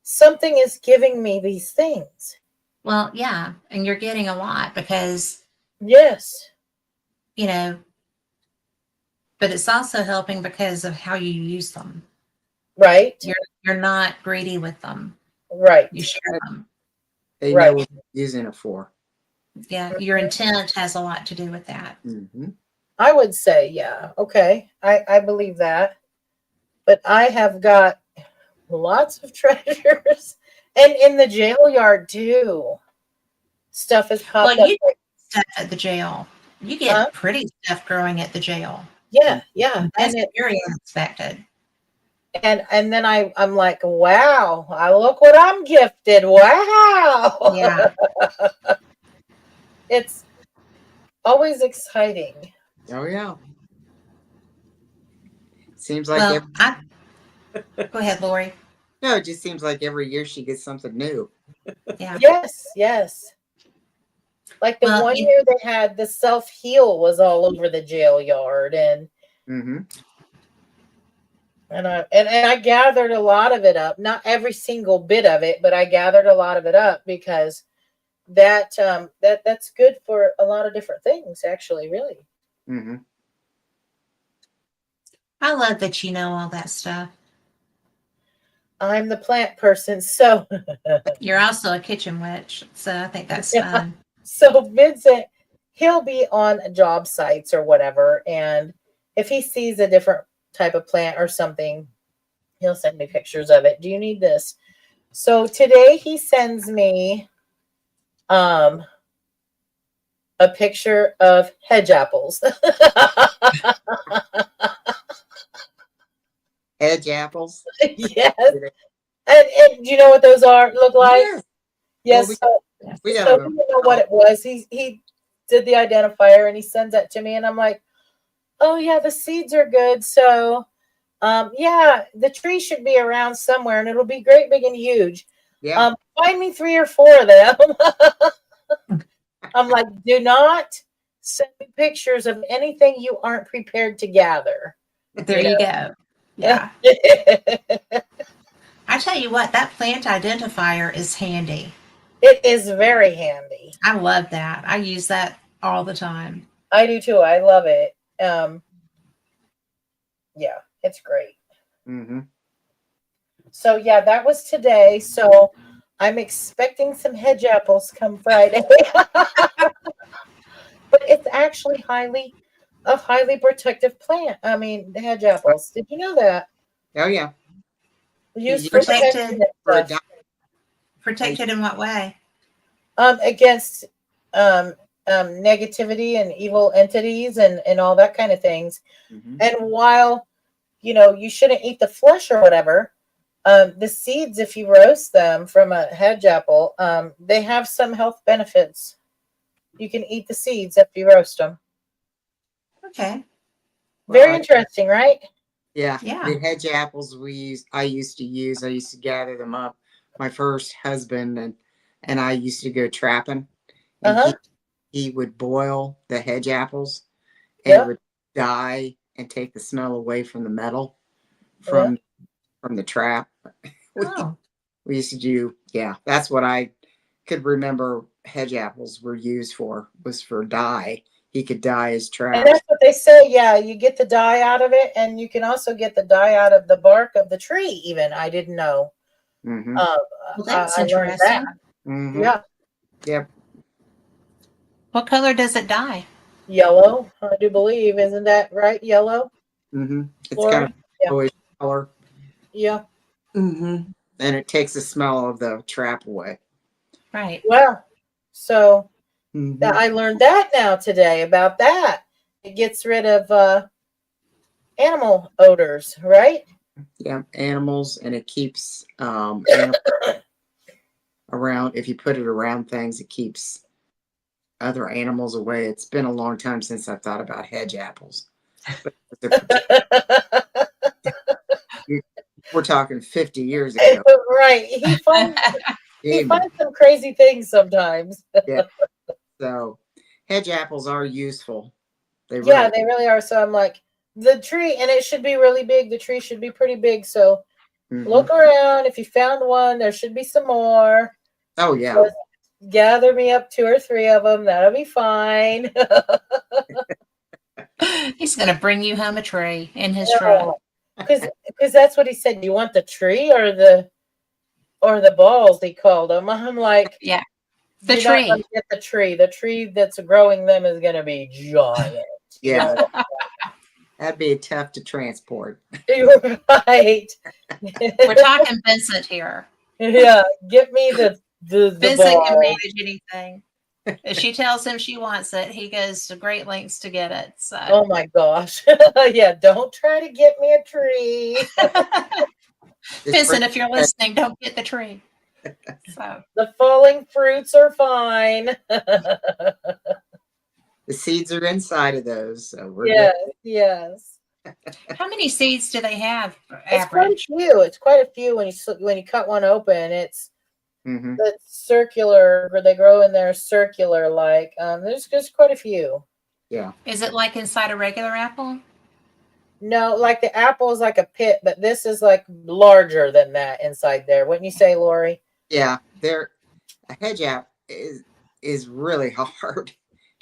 something is giving me these things. Well, yeah. And you're getting a lot because, Yes. you know, but it's also helping because of how you use them. Right. You're not greedy with them. Right. You share them. They Right. know what they're using it for. Yeah, your intent has a lot to do with that. Mm-hmm. I would say, yeah. Okay. I believe that. But I have got lots of treasures. And in the jail yard too. Stuff has Well, popped up. you get stuff at the jail. You get pretty stuff growing at the jail. Yeah, yeah. That's And very unexpected. and then I'm like, wow, I look what I'm gifted. Wow. Yeah. It's always exciting. Oh yeah. Seems like Well, go ahead, Lori. no, it just seems like every year she gets something new. Yeah. Yes, yes. Like the Well, one year they had the self-heal was all over the jail yard Mm-hmm. and I gathered a lot of it up. Not every single bit of it, but I gathered a lot of it up because that's good for a lot of different things, actually, really. Mm-hmm. I love that you know all that stuff. I'm the plant person, so You're also a kitchen witch, so I think that's yeah. fun. So Vincent, he'll be on job sites or whatever, and if he sees a different type of plant or something, he'll send me pictures of it. Do you need this? So today he sends me a picture of hedge apples. Hedge apples. Yes. And do you know what those look like? Yeah. Yes. Well, Yes. we So got he didn't know what it was. He did the identifier and he sends that to me, and I'm like, oh yeah, the seeds are good. So yeah, the tree should be around somewhere and it'll be great, big and huge. yeah. Find me 3 or 4 of them. I'm like, do not send me pictures of anything you aren't prepared to gather. There you go. Yeah. I tell you what, that plant identifier is handy. It is very handy. I love that. I use that all the time. I do too. I love it. Yeah, it's great. Mm-hmm. So yeah, that was today. So I'm expecting some hedge apples come Friday. But it's actually a highly protective plant. I mean, the hedge apples. Did you know that? Oh yeah. Used You for use it protection Protected. and for a stuff. Protected in what way? Against negativity and evil entities and all that kind of things. Mm-hmm. And while you shouldn't eat the flesh or whatever, the seeds, if you roast them from a hedge apple, they have some health benefits. You can eat the seeds if you roast them. Okay. Very interesting, right? Yeah. Yeah. The hedge apples I used to gather them up. My first husband and I used to go trapping, and Uh-huh. he would boil the hedge apples, and Yeah. it would dye and take the smell away from the metal Yeah. from the trap. Oh. We used to do, yeah, that's what I could remember hedge apples were used for, was for dye. He could dye his And traps. that's what they say. Yeah, you get the dye out of it, and you can also get the dye out of the bark of the tree. Even I didn't know. Mm-hmm. Well, that's I learned that. interesting. Mm-hmm. Yeah, Yep. What color does it dye? yellow. I do believe, isn't that right? Yellow. Mm-hmm. It's Lori? kind of Yeah. bluish color. Yeah. Mm-hmm. And it takes the smell of the trap away. Right. Well, so Mm-hmm. I learned that now today about that. It gets rid of animal odors, right? Yeah, animals, and it keeps animals around. If you put it around things, it keeps other animals away. It's been a long time since I thought about hedge apples. But we're talking 50 years ago. Right. He finds some crazy things sometimes. Yeah. So hedge apples are useful. They Yeah, really. they really are. So I'm like, the tree, and it should be really big. The tree should be pretty big. So look around. If you found one, there should be some more. Oh yeah. Just gather me up 2 or 3 of them. That'll be fine. He's going to bring you home a tree in his truck. Because that's what he said. You want the tree or the balls? He called them. I'm like, Yeah. The you're tree. not going to get the tree. The tree that's growing them is going to be giant. Yeah. That'd be tough to transport. You're right. We're talking Vincent here. Yeah, get me the Vincent ball. can manage anything. If she tells him she wants it, he goes to great lengths to get it. So. Oh my gosh. Yeah, don't try to get me a tree. Vincent, if you're listening, don't get the tree. So. The falling fruits are fine. The seeds are inside of those, so we're Yes, good. yes. How many seeds do they have? It's quite a few. It's quite a few when you cut one open. It's circular, where they grow in there circular like. There's just quite a few. Yeah. Is it like inside a regular apple? No, like the apple is like a pit, but this is like larger than that inside there. Wouldn't you say, Lori? Yeah, a hedge apple is really hard.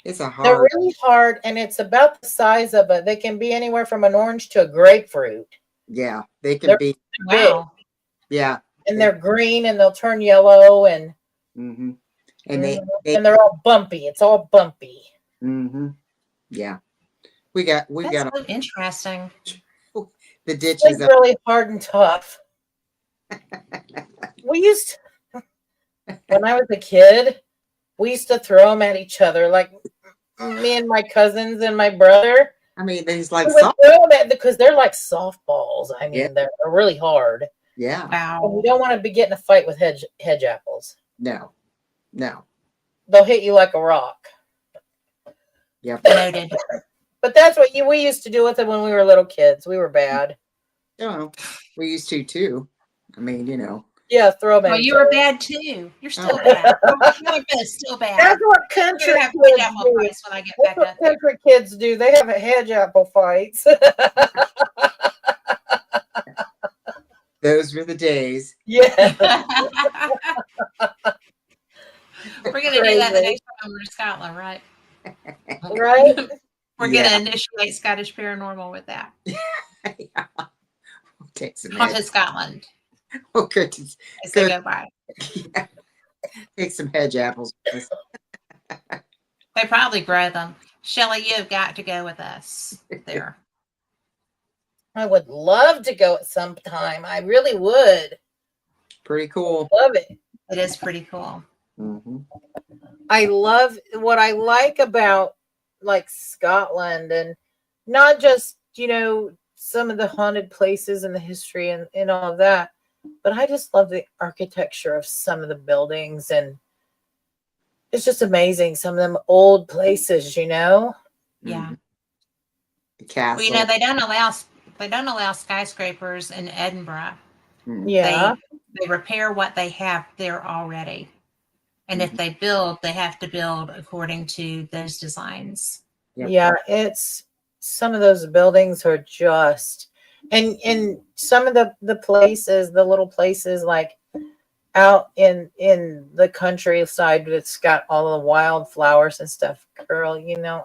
It's a hard. They're really hard, and it's about the size of it. They can be anywhere from an orange to a grapefruit. Yeah, they can be. Wow. Big. Yeah. And they're green, and they'll turn yellow, and and they're all bumpy. It's all bumpy. Yeah, we've got so interesting. The ditches are really hard and tough. We used to, when I was a kid, we used to throw them at each other, like me and my cousins and my brother. I mean, these like because they're like softballs. I mean, they're really hard. Yeah. Wow. And you don't want to be getting a fight with hedge apples. No. They'll hit you like a rock. Yep. Noted. But that's what we used to do with them when we were little kids. We were bad. Oh, we used to too. I mean, Yeah, throw them. Well, you were bad too. You're still bad. You're still bad. That's what country kids do. When I get back up there. Country kids do. They have hedge apple fights. Those were the days. Yeah, We're going to do that the crazy, next time we're in Scotland, right? right? We're going to Yeah. initiate Scottish Paranormal with that. Yeah. Take some Haunted hedge. Scotland Oh, good. as they Good. go by. Yeah. Take some hedge apples with us. They probably grow them. Shelly, you have got to go with us there. I would love to go at some time. I really would. Pretty cool. Love it. It is pretty cool. Mm-hmm. I love what I like about like Scotland, and not just, some of the haunted places and the history and all of that, but I just love the architecture of some of the buildings, and it's just amazing. Some of them old places, Yeah. Mm-hmm. The Well, castle. they don't allow skyscrapers in Edinburgh. Mm-hmm. Yeah. They repair what they have there already. And if Mhm. they build, they have to build according to those designs. Yep. Yeah, it's some of those buildings are just, and some of the places, the little places like out in the countryside that's got all the wildflowers and stuff. Girl,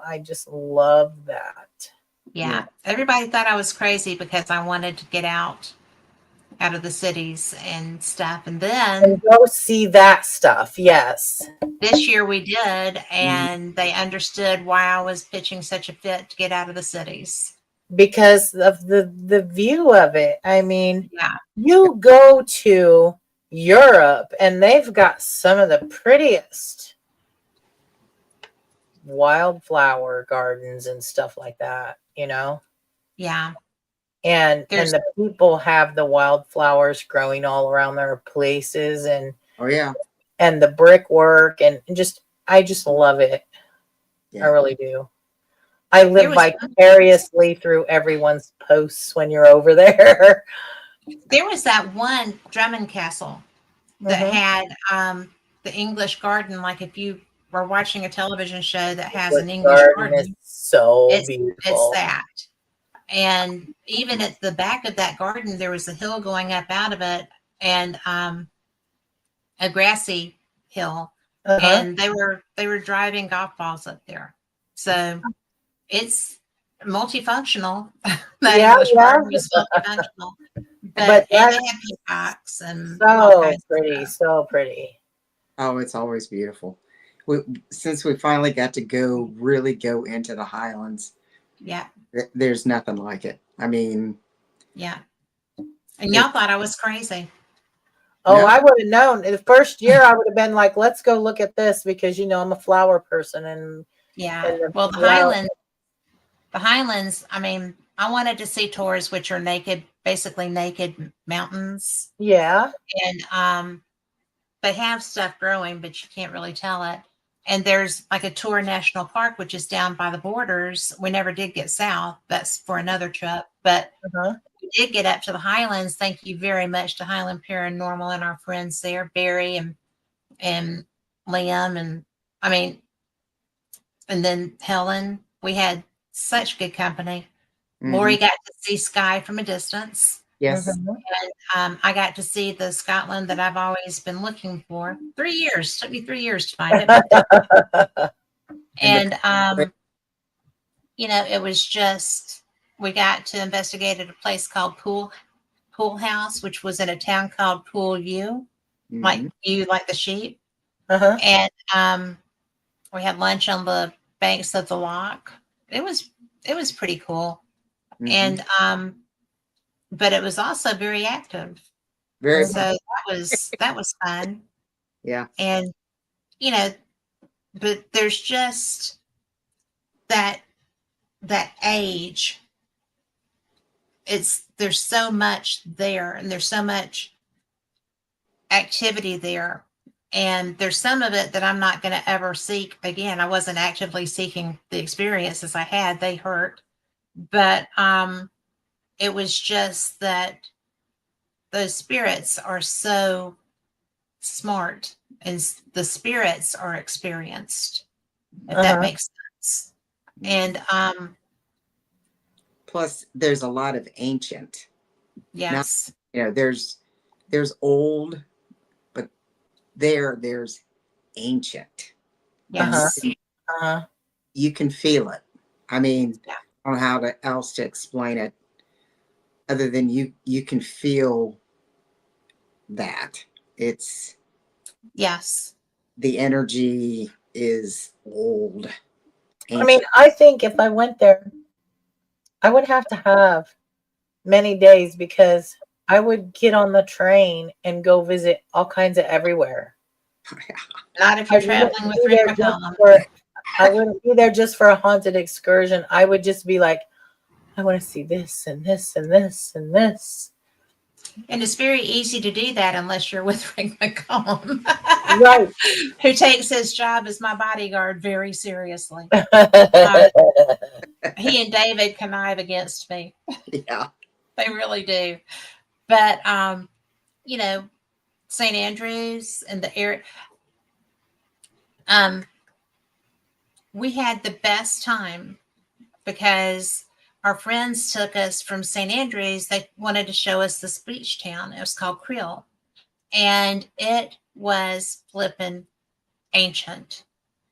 I just love that. Yeah. Everybody thought I was crazy because I wanted to get out of the cities and stuff. And then And go see that stuff. Yes. this year we did, Mm-hmm. and they understood why I was pitching such a fit to get out of the cities. Because of the view of it. I mean, Yeah. you go to Europe and they've got some of the prettiest wildflower gardens and stuff like that, Yeah. and There's the people have the wildflowers growing all around their places, and Oh yeah. the brickwork, and just I just love it. I Yeah. really do. I There live was vicariously through everyone's posts when you're over there. there was that one Drummond Castle that Mhm. had the English garden. Like if you were watching a television show that has The an English garden is garden, so it's beautiful. that. And even at the back of that garden, there was a hill going up out of it, and a grassy hill, Uh-huh. and they were driving golf balls up there. So it's multifunctional. That Yeah, English yeah. garden was multifunctional, But and they that's have peacocks and all so kinds of pretty, stuff. so pretty. Oh, it's always beautiful. Since we finally got to really go into the Highlands, Yeah, there's nothing like it. I mean, yeah. And y'all thought I was crazy. Oh, no. I would have known. The first year, I would have been like, "Let's go look at this," because I'm a flower person, and Yeah. the Well, the Highlands. I mean, I wanted to see tours, which are basically naked mountains, yeah, and they have stuff growing, but you can't really tell it. And there's like a Tour National Park, which is down by the borders. We never did get south. That's for another trip. But uh-huh. we did get up to the Highlands. Thank you very much to Highland Paranormal and our friends there, Barry and Liam, and I mean, and then Helen. We had such good company. Lori Mhm. got to see Sky from a distance. Yes. Mhm. I got to see the Scotland that I've always been looking for. 3 years. Took me 3 years to find it. But And and it was just we got to investigate at a place called Pool House, which was in a town called Pool U, like Mhm. you like the sheep. Uh-huh. And we had lunch on the banks of the loch. It was pretty cool. Mhm. And but it was also very active. Very. So that was fun. Yeah. And but there's just that age. There's so much there, and there's so much activity there, and there's some of it that I'm not going to ever seek again. I wasn't actively seeking the experiences I had. They hurt, but it was just that those spirits are so smart, and the spirits are experienced, if that Uh-huh. makes sense. And Plus, there's a lot of ancient, not yes, there's old, but there's ancient. Yes. You can feel it. I mean, Yeah. I don't know how else to explain it other than you can feel that. It's Yes. the energy is old. I mean, Ancient. I think if I went there, I would have to have many days because I would get on the train and go visit all kinds of everywhere. Not if I you're wouldn't traveling with be Rick there just McCollum. for I wouldn't be there just for a haunted excursion. I would just be like, I want to see this and this and this and this. And it's very easy to do that unless you're with Rick McCollum, Right. who takes his job as my bodyguard very seriously. He and David connive against me. Yeah. They really do. But St. Andrews and the area, we had the best time because our friends took us from St. Andrews. They wanted to show us this beach town. It was called Creel. And it was flippin' ancient.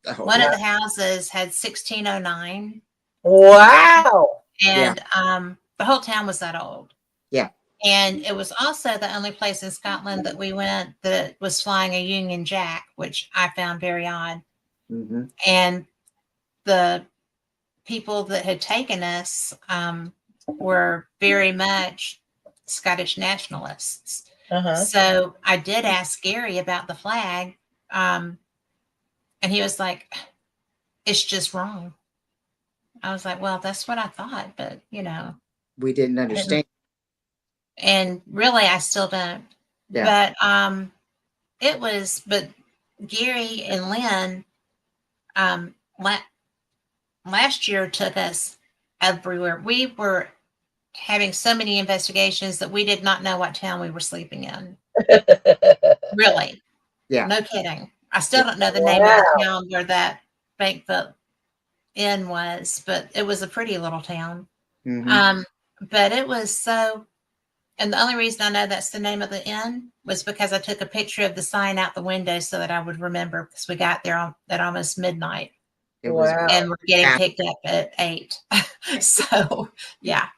Oh, One yeah. of the houses had 1609. Wow. And the whole town was that old. Yeah. And it was also the only place in Scotland that we went that was flying a Union Jack, which I found very odd. Mm-hmm. And the people that had taken us were very much Scottish nationalists. So I did ask Gary about the flag, and he was like, "It's just wrong." I was like, "Well, that's what I thought, but We didn't understand. and really, I still don't." Yeah. But Gary and Lynn last year took us everywhere. We were having so many investigations that we did not know what town we were sleeping in. Really. Yeah. No kidding. I still don't know the name of the town where that Bankfoot Inn was, but it was a pretty little town. Mm-hmm. But it was so, and the only reason I know that's the name of the inn was because I took a picture of the sign out the window so that I would remember because we got there at almost midnight. It was. And we're getting picked up at 8. So, yeah.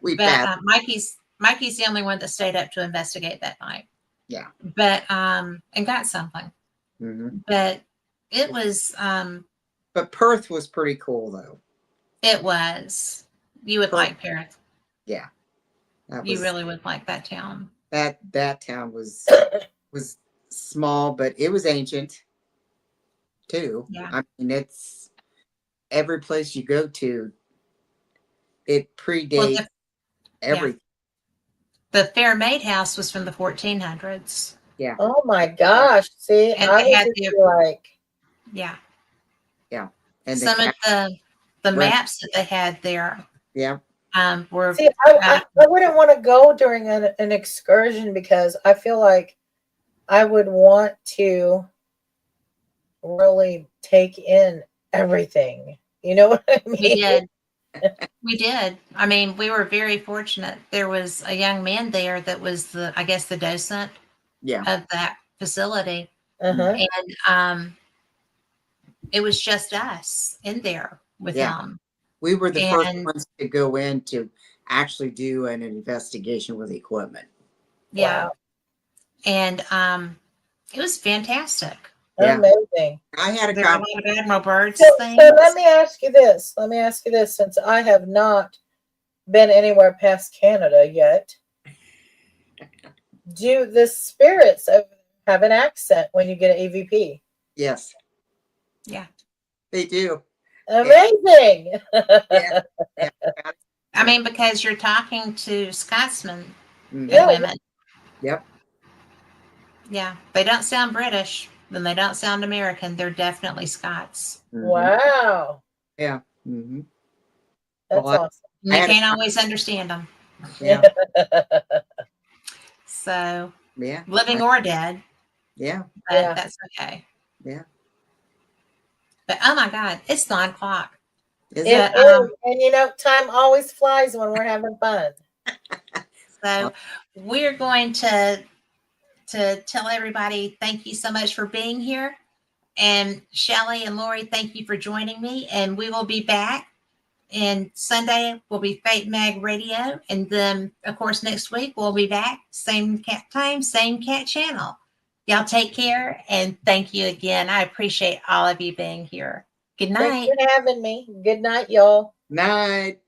But Mikey's the only one that stayed up to investigate that night. Yeah. But and got something. Mm-hmm. But it was but Perth was pretty cool though. It was. You would like Perth. Yeah. You really would like that town. That town was small, but it was ancient too. Yeah. I mean, it's every place you go to, it predates everything. The Fairmaid House was from the 1400s. Yeah. Oh my gosh. See, and I they had yeah. Yeah. And some of the maps that they had there. Yeah. Were. See, I wouldn't want to go during an excursion because I feel like I would want to really take in everything. You know what I mean? We did. We did. I mean, we were very fortunate. There was a young man there that was the docent of that facility. And it was just us in there with him. We were the first ones to go in to actually do an investigation with equipment. Yeah. Wow. And it was fantastic. Yeah. Amazing. I had a lot of Admiral Byrd's things. So let me ask you this. Since I have not been anywhere past Canada yet, do the spirits have an accent when you get an EVP? Yes. Yeah. They do. Amazing. Yeah. I mean, because you're talking to Scotsmen and Yeah. women. Yep. Yeah. They don't sound British, and they don't sound American. They're definitely Scots. Mm-hmm. Wow. Yeah. Mm-hmm. That's awesome. And you can't always understand them. Yeah. So, yeah. Living or dead. Yeah. But that's okay. Yeah. But oh my God, it's 9 o'clock. It is. And time always flies when we're having fun. So we're going to tell everybody thank you so much for being here. And Shelly and Lori, thank you for joining me. And we will be back. And Sunday will be Fate Mag Radio. And then, of course, next week we'll be back. Same cat time, same cat channel. Y'all take care. And thank you again. I appreciate all of you being here. Good night. Thanks for having me. Good night, y'all. Night.